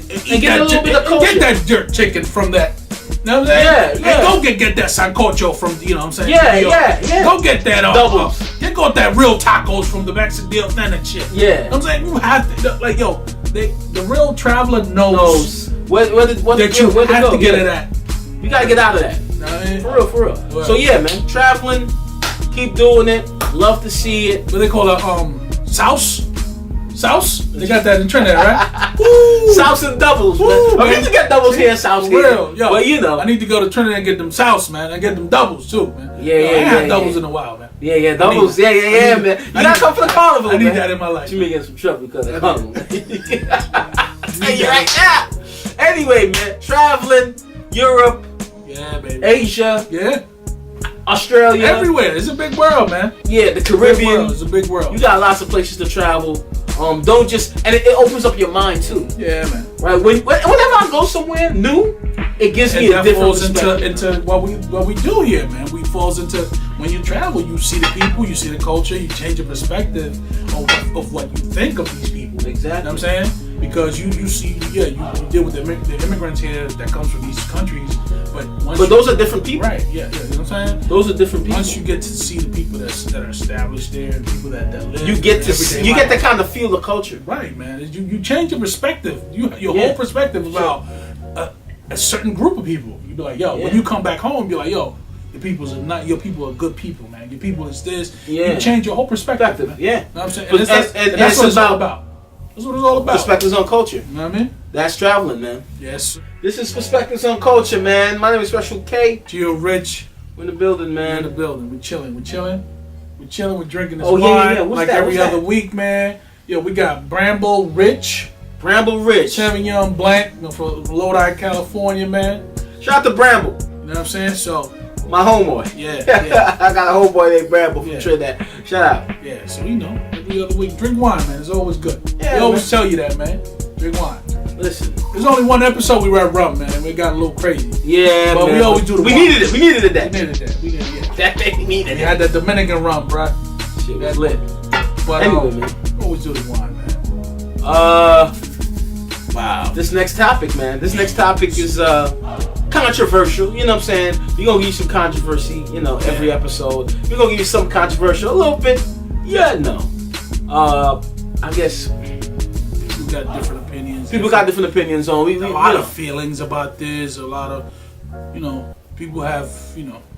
little bit of culture. Get that jerk chicken from that. You know what I'm saying? Yeah. And go get that sancocho from, you know what I'm saying? Yeah. Go get that doubles. Go get that real tacos from the Mexican and shit. Yeah. You know what I'm saying? You have to, like, yo, the real traveler knows where that you have to get it at. You gotta get out of that. For real. Well, so yeah, man, traveling, keep doing it. Love to see it. What they call it? Souse? They got that in Trinidad, right? Souse and doubles, man. I mean, you get doubles here in South here. Real, yo. But you know, I need to go to Trinidad and get them Souse, man. And get them doubles too, man. Yeah, I ain't had doubles in a while, man. Yeah, doubles. Yeah, man. You gotta come for the carnival, I need man. that in my life. You may get some trouble because of the carnival. Tell you right now. Anyway, man, traveling, Europe, yeah, baby, Asia, yeah, Australia, everywhere. It's a big world, man. Yeah, the Caribbean. It's a big world. You got lots of places to travel. Don't just, and it opens up your mind too. Yeah, man. Right. Whenever I go somewhere new, it gives me a different perspective. into what we do here, man. We falls into when you travel, you see the people, you see the culture, you change your perspective of what you think of these people. Exactly. You know what I'm saying? Because you see, you deal with the immigrants here that comes from these countries, but those are different people, right? Yeah, you know what I'm saying? Those are different people. Once you get to see the people that are established there and people that live, you get to kind of feel the culture, right, man? You change your perspective, your whole perspective about a certain group of people. You be like, yo, when you come back home, you're like, yo, your people are good people, man. Your people is this. Yeah. You change your whole perspective. Man. Yeah, you know what I'm saying? And that's what it's all about. That's what it's all about. Perspectives on culture. You know what I mean? That's traveling, man. Yes. This is Perspectives on Culture, man. My name is Special K. Gio Rich. We're in the building, man. We're in the building. We're chilling. We're drinking this wine like every other week, man. Yo, we got Bramble Rich. Sauvignon Blanc from Lodi, California, man. Shout out to Bramble. You know what I'm saying? So, my homeboy. Yeah. I got a homeboy named Bramble from Trinidad. Shout out. Yeah, so every other week, drink wine, man. It's always good. Yeah, we always tell you that, man. Drink wine. Listen, there's only one episode we read rum, man, and we got a little crazy. Yeah, but man. We always do the wine. We needed it that. That day we needed it. We had that Dominican rum, bro. Shit was lit. But anyway, man. Always do the wine, man. Wow. This next topic, man. This next topic is controversial. You know what I'm saying? We're gonna give you some controversy, every episode. We're gonna give you some controversial, a little bit. Yeah, no. I guess people got different opinions. People got different opinions on a lot of feelings about this. A lot of, people have,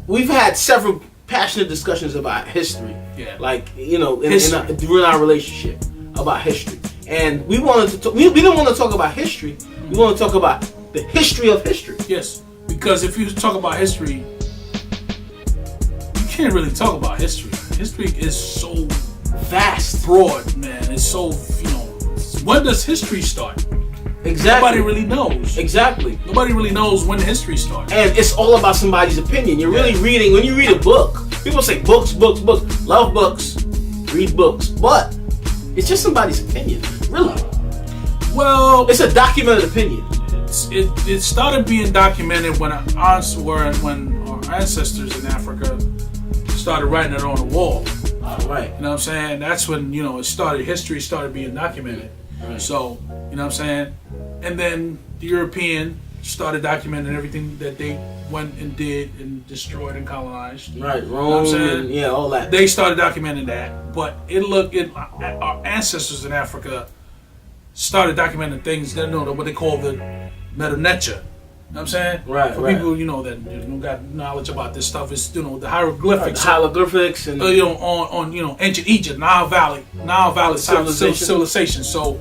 We've had several passionate discussions about history. Yeah. Like, during our relationship about history. And we wanted to we didn't want to talk about history. We want to talk about the history of history. Yes. Because if you talk about history, you can't really talk about history. History is so vast, broad, man. It's so, when does history start? Exactly. Nobody really knows. Exactly. Nobody really knows when history starts. And it's all about somebody's opinion. You're really reading, when you read a book, people say books. Love books. Read books. But it's just somebody's opinion. Really. Well, it's a documented opinion. It started being documented when our ancestors in Africa started writing it on the wall. Right. You know what I'm saying? That's when, history started being documented. Right. So, you know what I'm saying? And then the European started documenting everything that they went and did and destroyed and colonized. Right, Rome, you know what I'm saying? All that. They started documenting that. But our ancestors in Africa started documenting things that what they call the meta-nature. You know what I'm saying? Right. For people, that got knowledge about this stuff, it's the hieroglyphics. Hieroglyphics and on ancient Egypt, Nile Valley civilization. So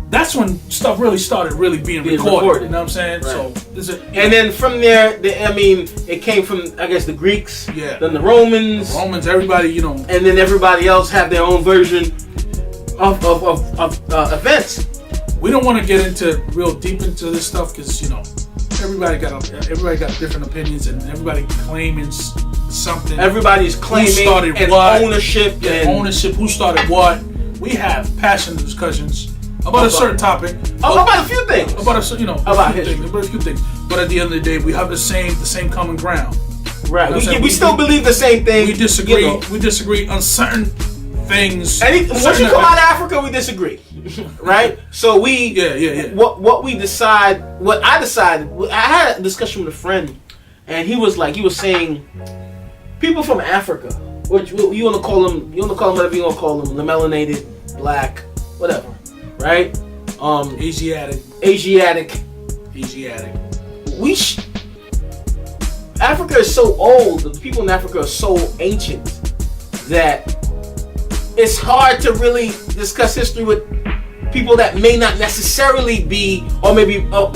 that's when stuff really started being recorded. You know what I'm saying? Right. So and then from there, it came from the Greeks. Yeah. Then the Romans. Everybody, And then everybody else had their own version of events. We don't want to get into real deep into this stuff because everybody got different opinions and everybody claiming something. Everybody's claiming who started and what, ownership. Who started what. We have passionate discussions about a certain topic. About a few things. About a few things. But at the end of the day, we have the same common ground. Right. We still believe the same thing. We disagree. We disagree on certain things. Once you come out of Africa, we disagree. Right? So we what we decide, what I decided, I had a discussion with a friend, and he was saying people from Africa, which you want to call them whatever you want to call them, the melanated, black, whatever, right? Asiatic. Africa is so old, the people in Africa are so ancient that it's hard to really discuss history with people that may not necessarily be, or maybe of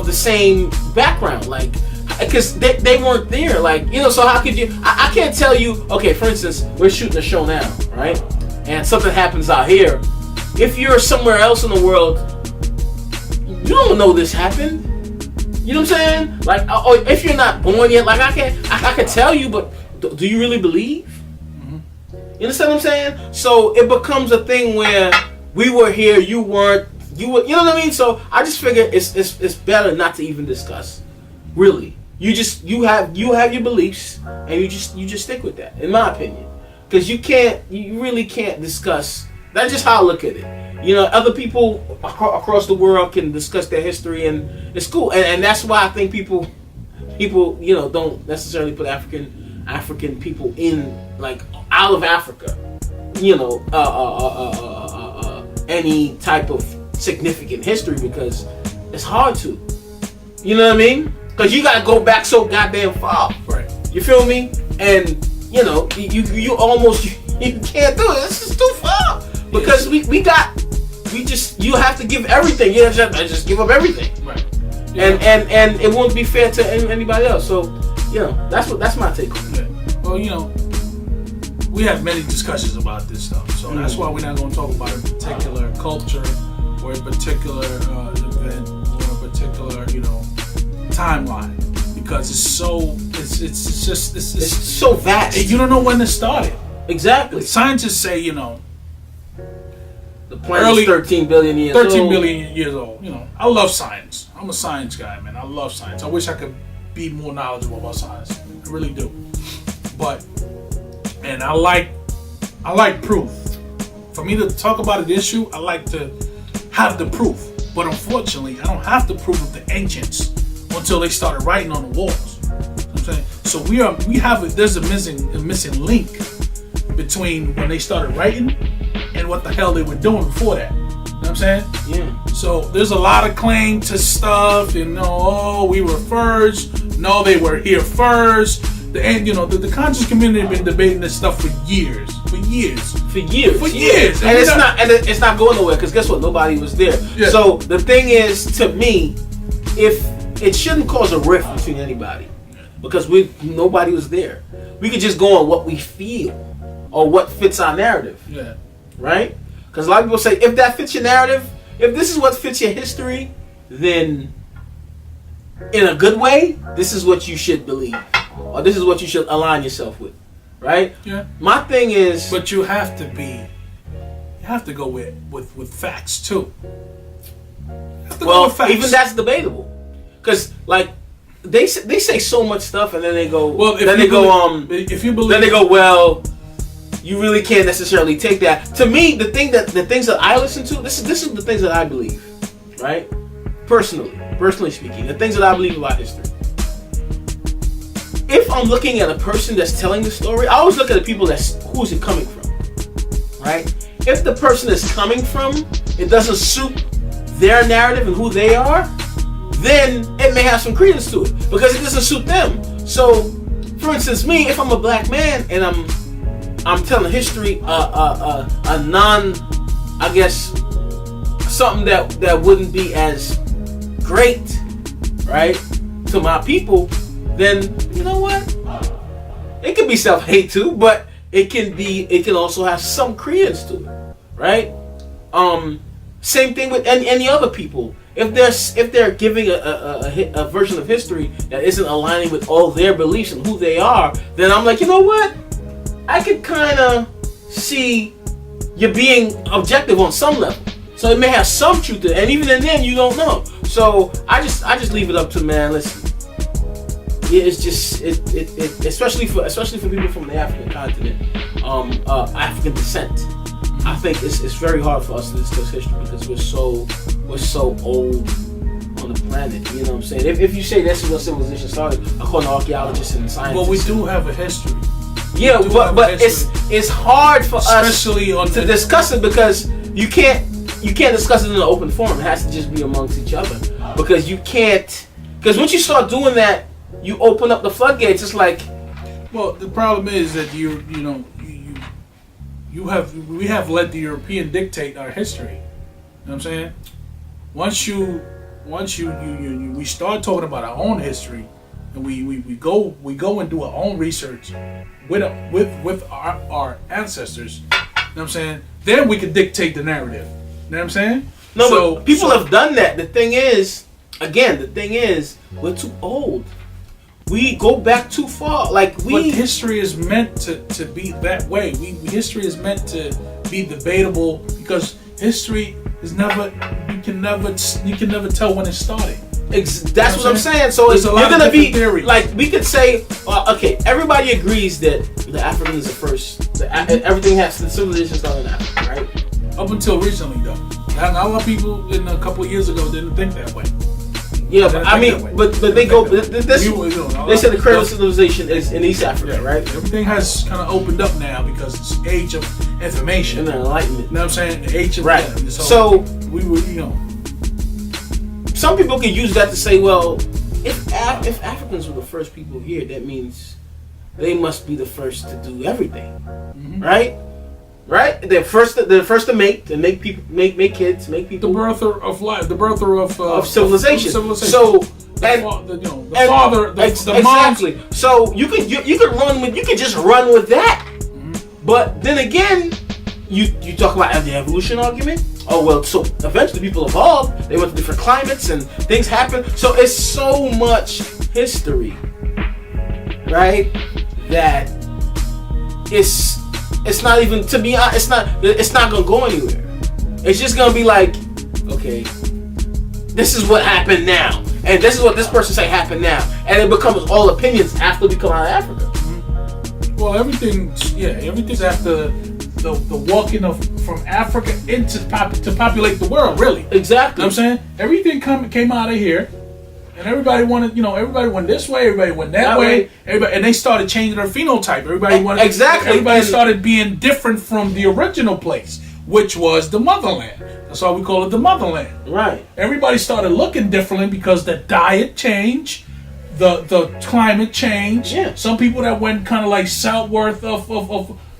the same background, like, because they weren't there, like, so how could you? I can't tell you. Okay, for instance, we're shooting a show now, right? And something happens out here. If you're somewhere else in the world, you don't know this happened. You know what I'm saying? Like, if you're not born yet, like I can tell you, but do you really believe? Mm-hmm. You understand what I'm saying? So it becomes a thing where we were here, you weren't, you know what I mean? So I just figure it's better not to even discuss. Really, you have your beliefs, and you just stick with that, in my opinion, because you really can't discuss. That's just how I look at it. Other people across the world can discuss their history, and it's cool. And that's why I think people, don't necessarily put African people in, like, out of Africa, any type of significant history, because it's hard to. You know what I mean? Because you gotta go back so goddamn far. Right. You feel me? And you almost you can't do it. It's just too far. Because you have to give everything. You just give up everything. Right. Yeah. And it won't be fair to anybody else. So, that's my take on it. Yeah. Well, we have many discussions about this stuff. So that's why we're not going to talk about a particular culture or a particular event or a particular, timeline, because it's so vast. You don't know when it started. Exactly. Scientists say, the planet is 13 billion years old. 13 billion years old. I love science. I'm a science guy, man. I love science. I wish I could be more knowledgeable about science. I really do. And I like proof. For me to talk about an issue, I like to have the proof. But unfortunately, I don't have the proof of the ancients until they started writing on the walls. You know what I'm saying? So there's a missing link between when they started writing and what the hell they were doing before that. You know what I'm saying? Yeah. So there's a lot of claim to stuff, and we were first. No, they were here first. The conscious community have been debating this stuff for years. And it's not going nowhere, because guess what? Nobody was there. Yeah. So the thing is, to me, if it shouldn't cause a rift between anybody, because nobody was there. We could just go on what we feel or what fits our narrative. Yeah. Right? Because a lot of people say, if that fits your narrative, if this is what fits your history, then in a good way, this is what you should believe, or this is what you should align yourself with. Right? Yeah. My thing is, but you have to go with facts too. Even that's debatable, because like they say so much stuff, and then they go, if you believe, then they go, well, you really can't necessarily take that. To me, the things that I listen to, this is the things that I believe, right? Personally speaking, the things that I believe about history. If I'm looking at a person that's telling the story, I always look at the people who's it coming from, right? If the person is coming from, it doesn't suit their narrative and who they are, then it may have some credence to it, because it doesn't suit them. So, for instance, me, if I'm a black man and I'm telling history, I guess something that wouldn't be as great, right, to my people, then you know what? It can be self-hate too, but it can also have some credence to it, right? Same thing with any other people. If they're giving a version of history that isn't aligning with all their beliefs and who they are, then I'm like, you know what? I could kind of see you being objective on some level. So it may have some truth to it, and even then you don't know. So I just leave it up to, man. Listen, yeah, it's just especially for people from the African continent, African descent. I think it's very hard for us to discuss history because we're so old on the planet. You know what I'm saying? If you say this is where civilization started, according to archaeologists and scientists. Well, we do have a history. Yeah, but it's hard for especially us to discuss it because you can't discuss it in an open forum. It has to just be amongst each other because you can't. Because once you start doing that, you open up the floodgates. It's like, well, the problem is that we have let the European dictate our history. You know what I'm saying? Once we start talking about our own history, and we go and do our own research with our ancestors. You know what I'm saying? Then we can dictate the narrative. You know what I'm saying? No, but people have done that. The thing is, we're too old. We go back too far. But history is meant to be that way. History is meant to be debatable because history is never. You can never tell when it started. That's what I'm saying. So you're gonna be theories. Like we could say, okay, everybody agrees that the Africans are first. Everything has the civilization started in Africa, right? Up until recently, though, a lot of people in a couple of years ago didn't think that way. Yeah, but I mean, but they go. They said the cradle civilization is in East Africa, right? Everything has kind of opened up now because it's age of information and enlightenment. You know what I'm saying? The age of right. So we were, Some people can use that to say, well, if Africans were the first people here, that means they must be the first to do everything, right? Right? They're first to make people, make kids, make people. The birther of life, the birther of civilization. So the mom. Exactly. So you could just run with that. But then again, you talk about the evolution argument. Oh well, so eventually people evolved. They went to different climates and things happened. So it's so much history, right? That it's not even, to be honest, it's not gonna go anywhere. It's just gonna be like, okay, this is what happened now, and this is what this person say happened now, and it becomes all opinions after we come out of Africa. Well, everything's after the walking from Africa to populate the world, really. Exactly. You know what I'm saying? Everything came out of here. And everybody wanted, everybody went this way, everybody went that way. And they started changing their phenotype. Everybody started being different from the original place, which was the motherland. That's why we call it the motherland. Right. Everybody started looking differently because the diet changed, the climate changed. Yeah. Some people that went kind of like southward of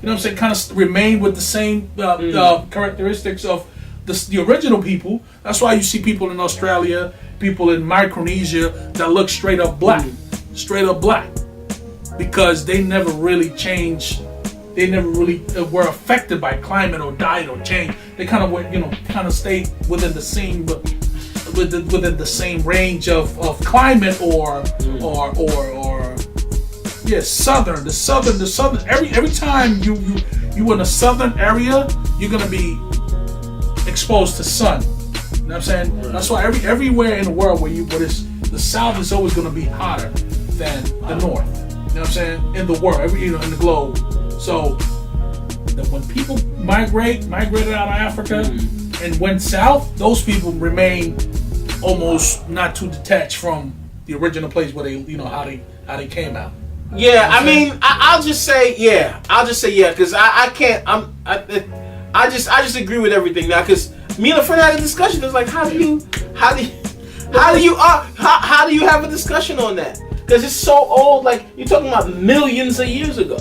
you know what I'm saying, kind of remained with the same characteristics of the original people. That's why you see people in Australia, people in Micronesia that look straight up black, because they never really changed. They never really were affected by climate or diet or change. They kind of went, kind of stayed within the same, within the same range of climate or southern. The southern. Every time you in a southern area, you're gonna be exposed to sun. You know what I'm saying? Right. That's why everywhere in the world the south is always going to be hotter than the north. You know what I'm saying? In the world, in the globe. So when people migrated out of Africa and went south, those people remain almost not too detached from the original place where they, how they came out. Yeah, I mean, I'll just say yeah, because I can't. I just agree with everything now, because me and a friend had a discussion. It's like, how do you have a discussion on that? Because it's so old. Like, you're talking about millions of years ago,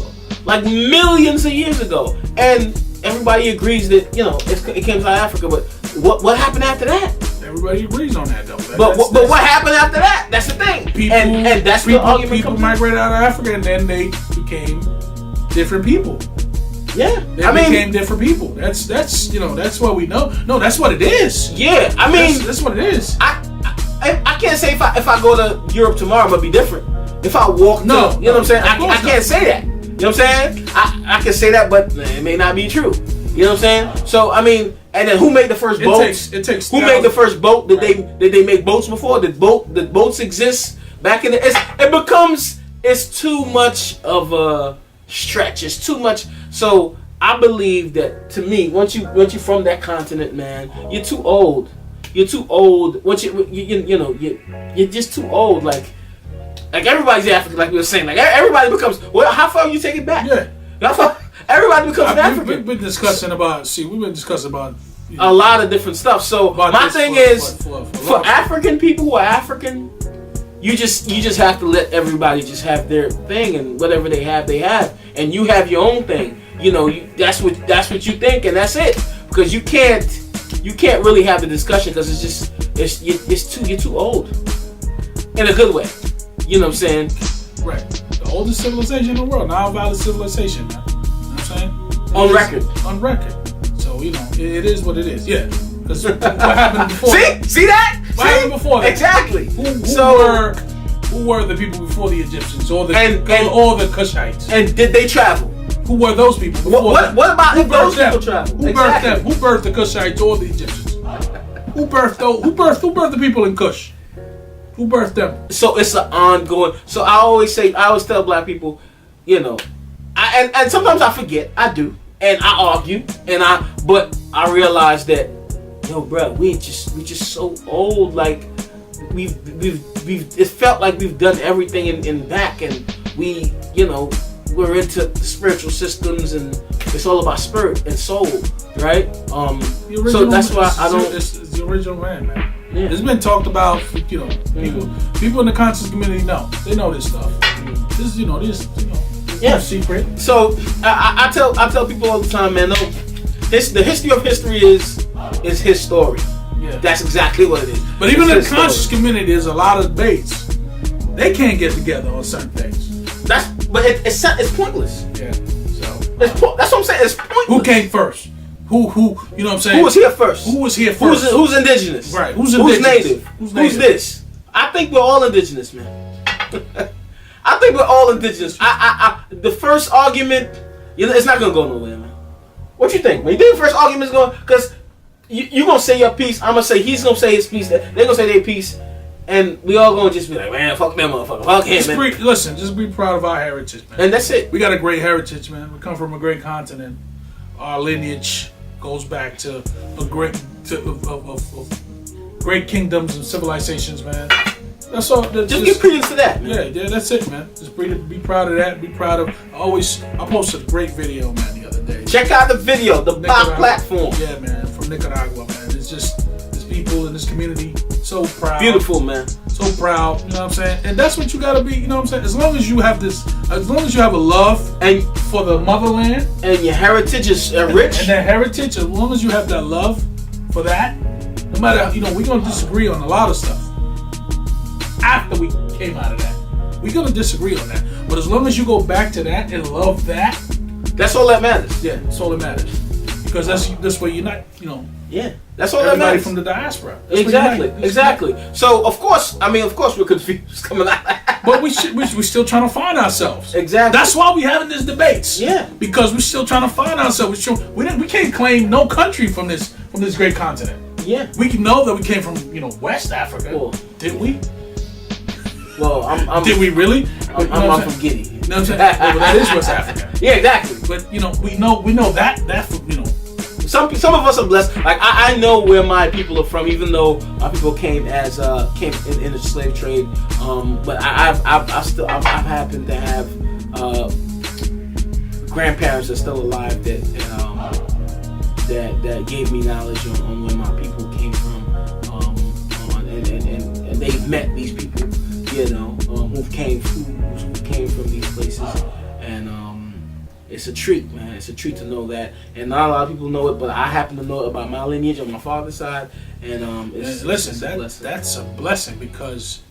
and everybody agrees that it came out of Africa. But what happened after that? Everybody agrees on that, though. But what happened after that? That's the thing. And that's the argument. People migrated out of Africa, and then they became different people. Yeah, they became different people. That's what we know. No, that's what it is. Yeah, I mean, that's what it is. I can't say if I go to Europe tomorrow, I'm gonna be different. If I walk, you know what I'm saying? I can't say that. You know what I'm saying? I can say that, but it may not be true. You know what I'm saying? So I mean, and then who made the first boats? It takes. Who made the first boat? Did they make boats before? Did boats exist back in the? It becomes it's too much of a stretch. It's too much. So I believe that to me, once you from that continent, man, you're too old. You're too old. Once you're just too old. Like everybody's African, like we were saying. Like everybody becomes. Well, how far you take it back? Yeah. How far? Everybody becomes an African. We've been discussing about. A lot of different stuff. So my thing is, for African people who are African, you just have to let everybody just have their thing, and whatever they have, and you have your own thing. You know, that's what you think, and that's it. Because you can't really have the discussion because you're too old in a good way. You know what I'm saying? Right. The oldest civilization in the world, now valid civilization, man. You know what I'm saying? On record. On record. So, it is what it is. Yeah. Because what happened before? See that? What happened before that? Exactly. Who were the people before the Egyptians or the Kushites? And did they travel? Who were those people before what about if those people travel? Who birthed them? Who birthed the Kushites or the Egyptians? Who birthed the people in Kush? Who birthed them? So it's an ongoing. So I always tell black people, and sometimes I forget, I do, and I argue, but I realize that, bro, we just so old. Like we've it felt like we've done everything in back, and we're into the spiritual systems, and it's all about spirit and soul, right? So that's why I don't. It's the original man. Yeah. It's been talked about. People in the conscious community know. They know this stuff. This no secret. So I tell people all the time, man. No, the history of history is his story. Yeah. That's exactly what it is. But even in the conscious community, there's a lot of debates. They can't get together on certain things. It's pointless. Yeah. So that's what I'm saying. It's pointless. Who came first? Who you know what I'm saying? Who was here first? Who's indigenous? Right. Who's native? Who's this? I think we're all indigenous, man. I think we're all indigenous. The first argument, it's not gonna go nowhere, man. What you think? When you think the first argument is going, because you gonna say your piece, I'm gonna say he's gonna say his piece. They're gonna say their piece. And we all gonna just be like, man, fuck that motherfucker. Fuck him, man. Just be proud of our heritage, man. And that's it. We got a great heritage, man. We come from a great continent. Our lineage goes back to great kingdoms and civilizations, man. That's all. Just give credence to that, man. Yeah, that's it, man. Just be proud of that. Be proud of. I posted a great video, man, the other day. Check out the video, the P.O.C platform. Yeah, man, from Nicaragua, man. It's just people in this community. So proud. Beautiful, man. So proud, you know what I'm saying? And that's what you gotta be, you know what I'm saying? As long as you have a love and for the motherland. And your heritage is rich. And that heritage, as long as you have that love for that, no matter, we're gonna disagree on a lot of stuff. After we came out of that. We're gonna disagree on that. But as long as you go back to that and love that. That's all that matters. Yeah, that's all that matters. Because that's where you're not, Yeah, that's all that matters. Everybody from the diaspora. Exactly. So of course we're confused coming out. But we're still trying to find ourselves. Exactly. That's why we having these debates. Yeah. Because we're still trying to find ourselves. We can't claim no country from this great continent. Yeah. We can know that we came from West Africa. Cool. Did we? Well, did we really? I'm from Guinea. You know what I'm saying? Well, that is West Africa. Yeah, exactly. But we know that Some of us are blessed. Like I know where my people are from, even though my people came in the slave trade. But I've happened to have grandparents that are still alive that gave me knowledge on where my people came from. And they've met these people, who came from these places, and it's a treat, man. It's a treat to know that, and not a lot of people know it, but I happen to know about my lineage on my father's side, and that's a blessing because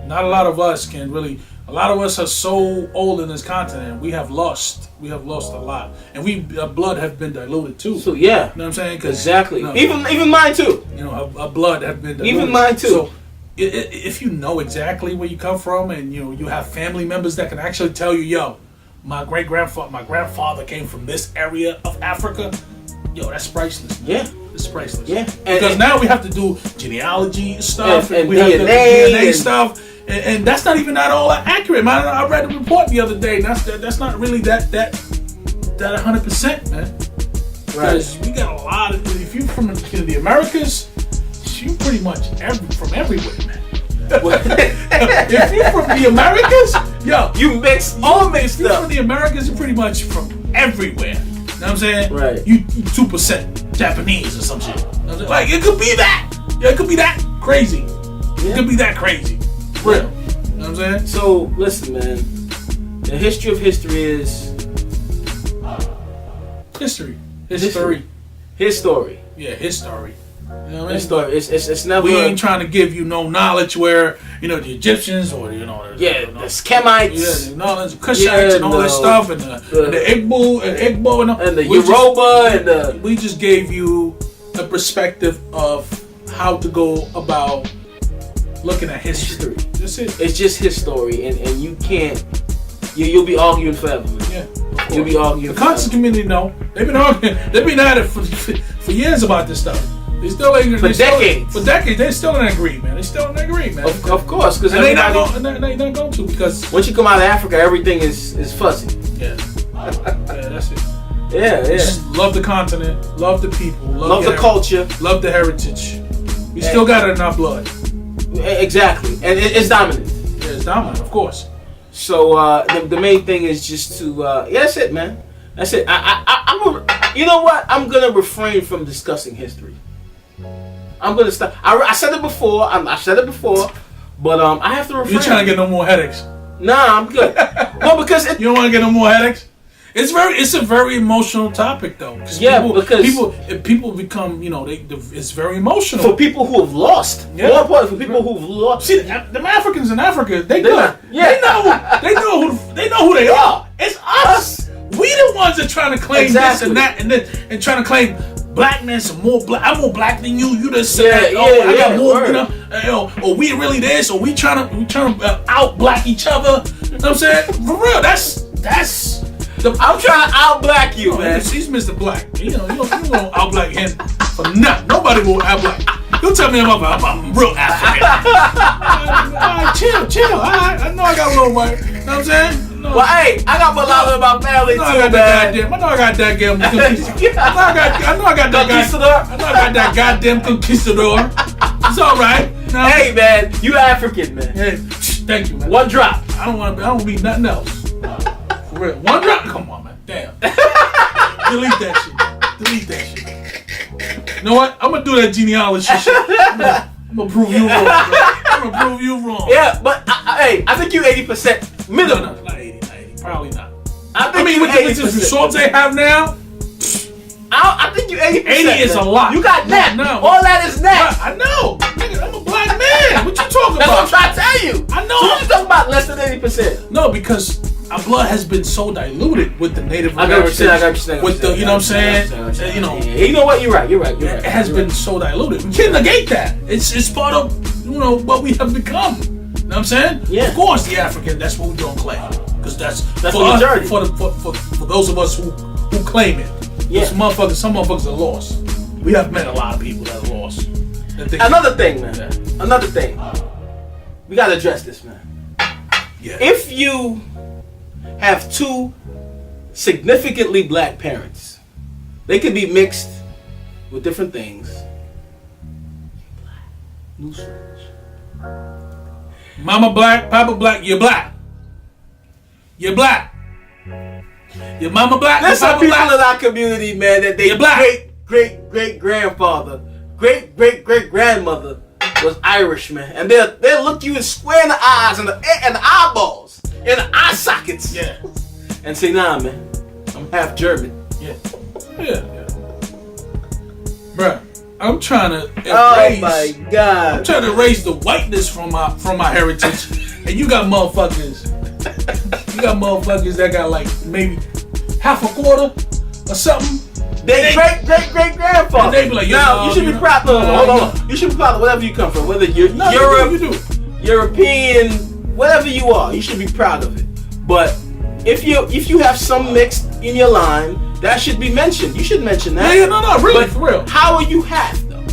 not a lot of us can really. A lot of us are so old in this continent. We have lost a lot, and our blood have been diluted too. So yeah, you know what I'm saying? Exactly. Even mine too. Our blood have been diluted. Even mine too. So if you know exactly where you come from, and you have family members that can actually tell you, my grandfather came from this area of Africa. yo, that's priceless. Yeah. It's priceless. Yeah. Because now we have to do genealogy stuff and we DNA, have to do DNA and stuff. And that's not even all accurate, man. I read a report the other day. That's not really that 100%, man. Because we got a lot of. If you're from the Americas, you pretty much from everywhere, man. If you're from the Americas, yo, you mixed all mixed up. If you're up. from the Americas, you're pretty much from everywhere. You know what I'm saying? Right. You 2% Japanese or some shit. You know what I'm saying? Like it could be that. Yeah, it could be that crazy. Yeah. It could be that crazy. Real. You know what I'm saying? So listen, man. The history of history is history. His story. Yeah, his story. You know what I mean? His story. It's never. We ain't trying to give you no knowledge where the Egyptians or the Skemites, the Cushites and all that stuff, and the Igbo and the Yoruba we just gave you a perspective of how to go about looking at history. That's it. It's just his story, and you can't. You'll be arguing forever, man. Yeah. You'll be arguing. The conscious community know. They've been arguing. They've been at it for years about this stuff. They still ain't for decades. For decades, they still don't agree, man. They still don't agree, man. Of course, because they not going to because once you come out of Africa, everything is fuzzy. Yeah. Yeah, that's it. Yeah. Just love the continent, love the people, love the culture, love the heritage. We still got it in our blood. Exactly, and it's dominant. Yeah, it's dominant, of course. So the main thing is just to that's it, man. That's it. You know what? I'm gonna refrain from discussing history. I'm gonna stop. I said it before. But I have to refrain. You're trying to get no more headaches? Nah, I'm good. No, because you don't want to get no more headaches. It's a very emotional topic though. Because people become it's very emotional for people who have lost. Yeah. More important for people who've lost. See, the Africans in Africa, they know who they are. It's us. We the ones that trying to claim this and that and trying to claim blackness and more black. I'm more black than you. You just said I got more. Or we really this, or we trying to out black each other. You know what I'm saying? For real, that's. I'm trying to out black you, man. He's Mr. Black. You don't out black him for nothing. Nobody will out black. Don't tell me I'm real African. Alright, chill. Alright, I know I got a little white. You know what I'm saying? No. Well, hey, I got mulatto in my family too, man. I know I got that goddamn conquistador. I know I got that goddamn conquistador. It's all right. No. Hey, man, you African, man. Hey, thank you, man. One drop. I don't want to be nothing else. For real. One drop. Come on, man. Damn. Delete that shit. You know what? I'm gonna do that genealogy shit. I'm gonna prove you wrong, bro. I'm gonna prove you wrong. Yeah, but hey, I think you 80% minimum. No, not 80. Probably not. I mean, with the results they have now, I think you 80%. 80 is a lot. You got that. No. All that is that. I know. Nigga, I'm a black man. What you talking That's about? That's what I'm trying to tell you. I know. So what you talking about less than 80%? No, because our blood has been so diluted with the Native Americans. I got you saying. With the, you know what I'm saying? You know what? You're right. It has been so diluted. We can't negate that. It's part of what we have become. You know what I'm saying? Yeah. Of course, the African. That's what we don't claim. Because that's the majority. For those of us who claim it. Yeah. Some motherfuckers are lost. We have met a lot of people that are lost. Another thing, man. Another thing. We gotta address this, man. Yeah. If you have two significantly black parents, they could be mixed with different things. Mama black, Papa black, you're black. You're black. Your mama black. There's some people in our community, man, that they great grandfather, great grandmother was Irish, man, and they'll look you square in the eyes and the eyeballs and the eye sockets, yeah, and say, nah, man, I'm half German. Yeah. Bruh, I'm trying to erase. Oh my God! I'm trying to erase the whiteness from my heritage, and you got motherfuckers. That got like maybe half a quarter or something. They great grandfather. They be like, now you should be proud. Hold on. You should be proud of whatever you come from, whether you're European, whatever you are. You should be proud of it. But if you have some mixed in your line, That should be mentioned. You should mention that. Yeah, no, really, but for real. How are you half, though?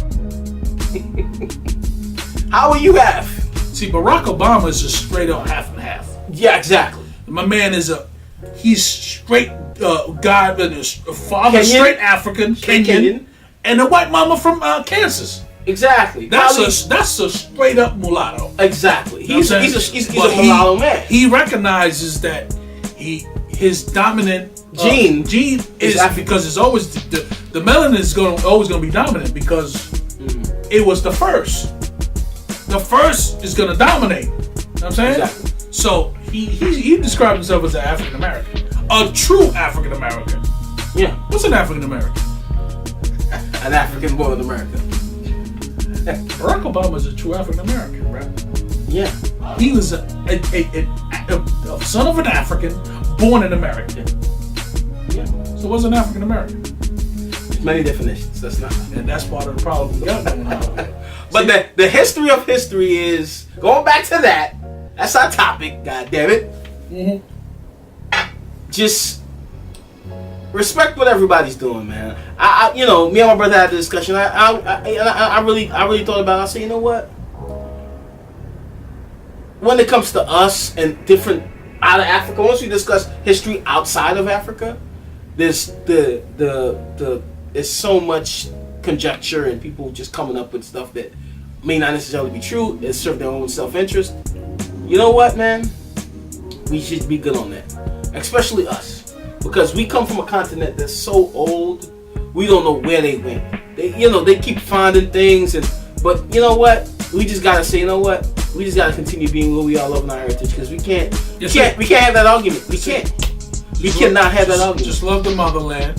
How are you half? See, Barack Obama is just straight up half and half. Yeah, exactly. My man is he's straight guy, a father, Kenyan? straight African, Kenyan, and a white mama from Kansas. Exactly. That's a straight up mulatto. Exactly. He's a mulatto man. He recognizes that his dominant gene is because it's always the melanin is always going to be dominant because it was the first. The first is going to dominate. You know what I'm saying? Exactly. So he describes himself as an African American, a true African American. Yeah. What's an African American? An African born in America. Barack Obama is a true African American, right? Yeah. He was a son of an African born in America. Yeah. So what's an African American? There's many definitions. That's not. And that's part of the problem we got going on. But the history of history is going back to that. That's our topic. God damn it. Mm-hmm. Just respect what everybody's doing, man. I me and my brother had a discussion. I really thought about it. I said, you know what? When it comes to us and different out of Africa, once we discuss history outside of Africa, there's there's so much conjecture and people just coming up with stuff that may not necessarily be true. It serve their own self-interest. You know what, man? We should be good on that, especially us, because we come from a continent that's so old. We don't know where they went. They keep finding things, but you know what? We just gotta say, you know what? We just gotta continue being who we are, loving our heritage, because we can't have that argument. We can't. We cannot have that argument. Just love the motherland.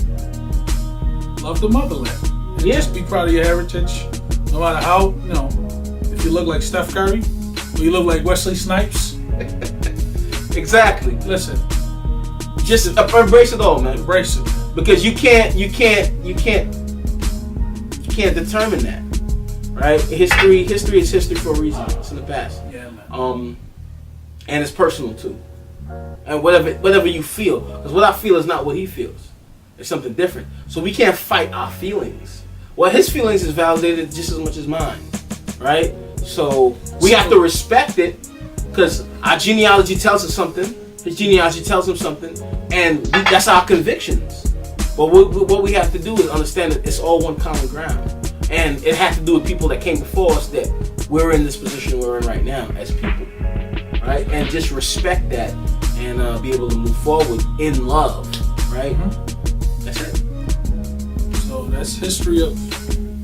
Love the motherland. And just be proud of your heritage, no matter how if you look like Steph Curry or you look like Wesley Snipes. Exactly. Listen, just embrace it all, man. Embrace it, because you can't determine that, right? History is history for a reason. It's in the past. Yeah, man. And it's personal too. And whatever you feel, because what I feel is not what he feels. It's something different. So we can't fight our feelings. Well, his feelings is validated just as much as mine, right? So we have to respect it, because our genealogy tells us something. His genealogy tells him something, and that's our convictions. But what we have to do is understand that it's all one common ground, and it has to do with people that came before us that we're in this position we're in right now as people, right? And just respect that and be able to move forward in love, right? Mm-hmm. That's it. So that's history of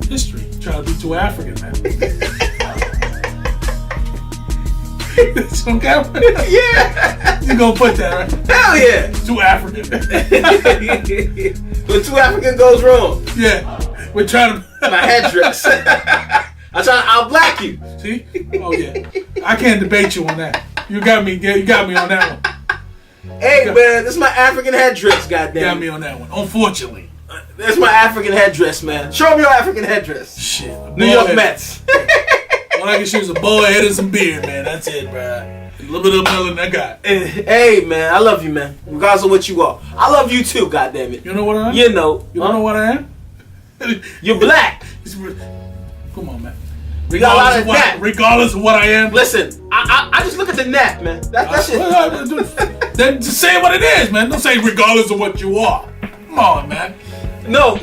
history. Try to be too African, man. It's on camera? Yeah. You gonna put that, right? Hell yeah. Too African. When too African goes wrong. Yeah. We're trying to my headdress. I'm trying to out-black you. See? Oh yeah. I can't debate you on that. You got me on that one. Hey man, this is my African headdress, goddamn. You got me on that one. Unfortunately. That's my African headdress, man. Show me your African headdress. Shit. New York Mets. All I can shoot is a bald head and some beard, man. That's it, bro. A little bit of melanin I got. Hey, man, I love you, man. Regardless of what you are. I love you too, goddammit. You know what I am? You know. You don't know what I am? You're black. Come on, man. Regardless of what I am. Listen, I just look at the nap, man. That's it. Then just say what it is, man. Don't say regardless of what you are. Come on, man. No,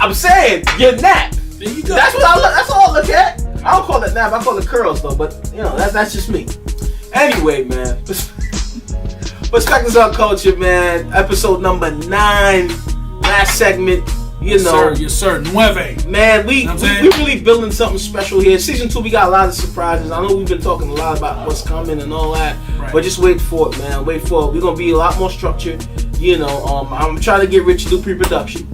I'm saying you're nap. There you go. That's all I look at. I don't call it nap. I call it curls though. But that's just me. Anyway, man. Perspectives on Culture, man. Episode number 9. Last segment. Yes, sir. Nueve. Man, we really building something special here. Season 2, we got a lot of surprises. I know we've been talking a lot about what's coming and all that. Right. But just wait for it, man. Wait for it. We're gonna be a lot more structured. I'm trying to get Rich to do pre-production.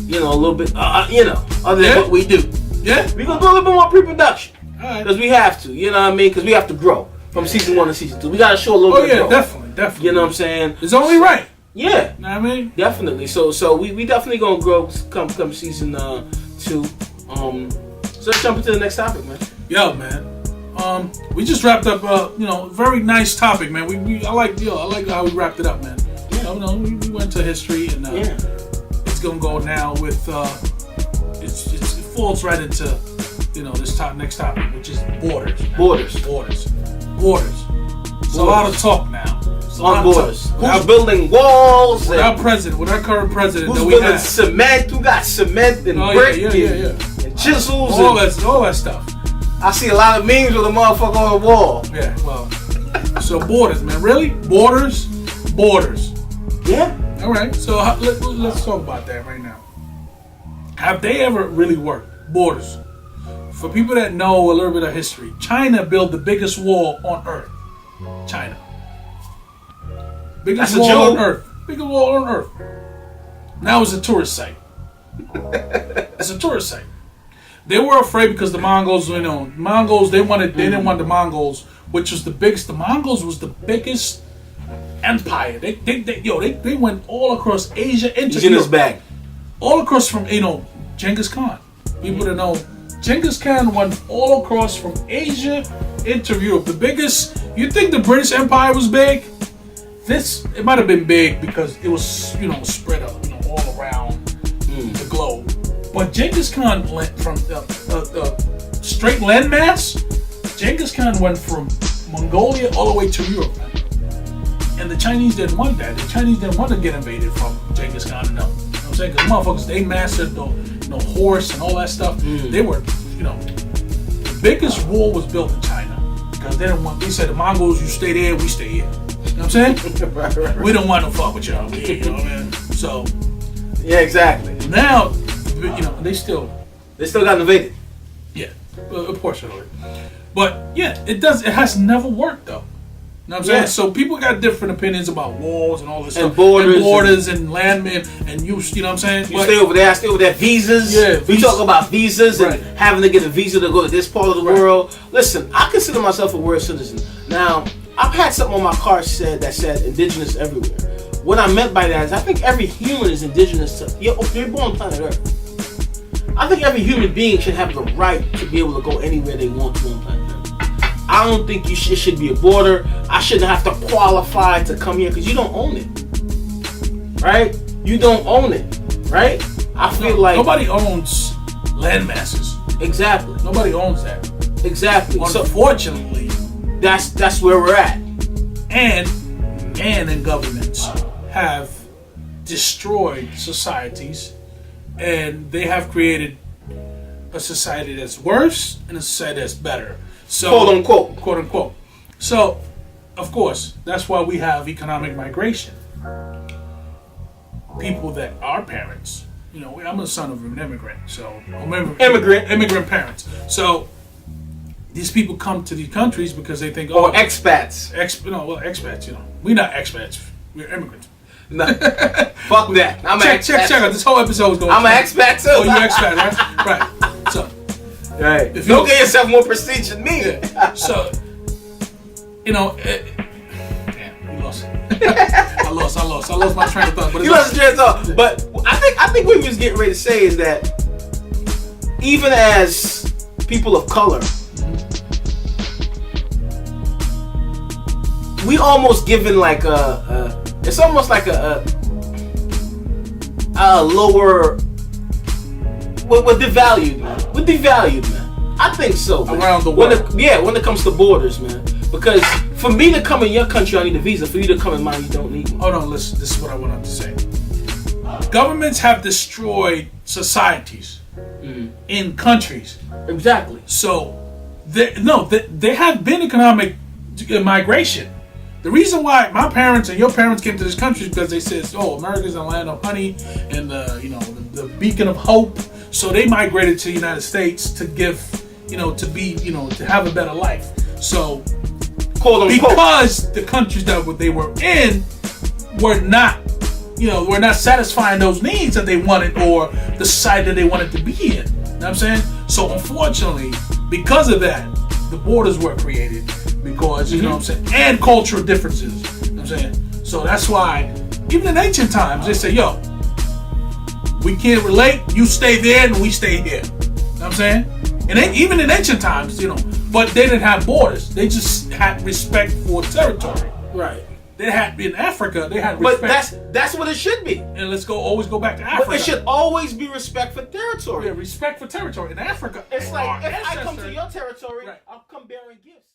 A little bit. Other than what we do. Yeah. We're gonna do a little bit more pre-production. Alright. Because we have to. You know what I mean? Because we have to grow from season 1 to season 2. We gotta show a little bit of growth. Definitely. You know what I'm saying? It's only right. Yeah. You know what I mean? Definitely. So we definitely gonna grow come season 2. So let's jump into the next topic, man. Yo, man. We just wrapped up very nice topic, man. I like how we wrapped it up, man. We went to history and gonna go now with it falls right into this next topic, which is borders. Man. Borders. It's a lot of talk now. On borders. We're building walls. With our current president, who's building cement? Who got cement and brick and chisels all that stuff. I see a lot of memes with a motherfucker on the wall. Yeah, well, so borders, man. Really? Borders. Yeah. All right. So let's talk about that right now. Have they ever really worked? Borders. For people that know a little bit of history, China built the biggest wall on Earth. China. Biggest wall on Earth. Now it's a tourist site. It's a tourist site. They were afraid because the Mongols, they didn't want the Mongols, which was the biggest. The Mongols was the biggest empire. They went all across Asia into Europe. In his bag. All across from Genghis Khan. People that know Genghis Khan went all across from Asia into Europe. The biggest. You think the British Empire was big? It might have been big because it was spread out all around the globe. But Genghis Khan went from straight landmass. Genghis Khan went from Mongolia all the way to Europe, man. And the Chinese didn't want that. The Chinese didn't want to get invaded from Genghis Khan. You know what I'm saying? Because motherfuckers, they mastered the horse and all that stuff. They were, the biggest wall was built in China because they said the Mongols, you stay there, we stay here. You know what I'm saying? right. We don't want to fuck with y'all. Man. So. Yeah, exactly. Now, they still got invaded. Yeah, a portion of it. But yeah, it has never worked though. You know what I'm saying? So people got different opinions about walls and all this stuff. Borders and landmen and you know what I'm saying? You stay over there, I stay over there. Visas. Yeah. We talk about visas and having to get a visa to go to this part of the world. Listen, I consider myself a world citizen. Now, I've had something on my car that said indigenous everywhere. What I meant by that is I think every human is indigenous to you're born on planet Earth. I think every human being should have the right to be able to go anywhere they want to on planet Earth. I don't think it should be a border. I shouldn't have to qualify to come here because you don't own it. Right? You don't own it. Right? I feel like nobody owns land masses. Exactly. Nobody owns that. Exactly. Unfortunately, that's where we're at. And man and governments have destroyed societies, and they have created a society that's worse and a society that's better. So, quote unquote. So, of course, that's why we have economic migration. People that are parents, I'm a son of an immigrant, so immigrant parents. So these people come to these countries because they think, expats. Expats. We're not expats. We're immigrants. No. Fuck that. I'm check out. This whole episode is going. I'm an expat too. Oh, you're an expat, right? Right. So, right. If don't get yourself more prestige than me. Yeah. So, damn, you lost. I lost my train of thought. But you lost your train of thought. But I think what we was getting ready to say is that even as people of color, we almost given like it's almost like a lower. We're devalued, man. We're devalued, man. I think so, man. Around the world. When it comes to borders, man. Because for me to come in your country, I need a visa. For you to come in mine, you don't need one. Oh no, listen. This is what I wanted to say. Governments have destroyed societies in countries. Exactly. So, there have been economic migration. The reason why my parents and your parents came to this country is because they said, America's a land of honey and the beacon of hope. So they migrated to the United States to give, to have a better life. So, because the countries that they were in were not satisfying those needs that they wanted or the society that they wanted to be in. You know what I'm saying? So unfortunately, because of that, the borders were created. Because, you know what I'm saying? And cultural differences. You know what I'm saying? So that's why, even in ancient times, they say, we can't relate. You stay there and we stay here. You know what I'm saying? And even in ancient times, but they didn't have borders. They just had respect for territory. Right. they had in Africa. They had respect. But that's what it should be. And let's always go back to Africa. But it should always be respect for territory. Yeah, respect for territory in Africa. It's like if I come to your territory, I'll come bearing gifts.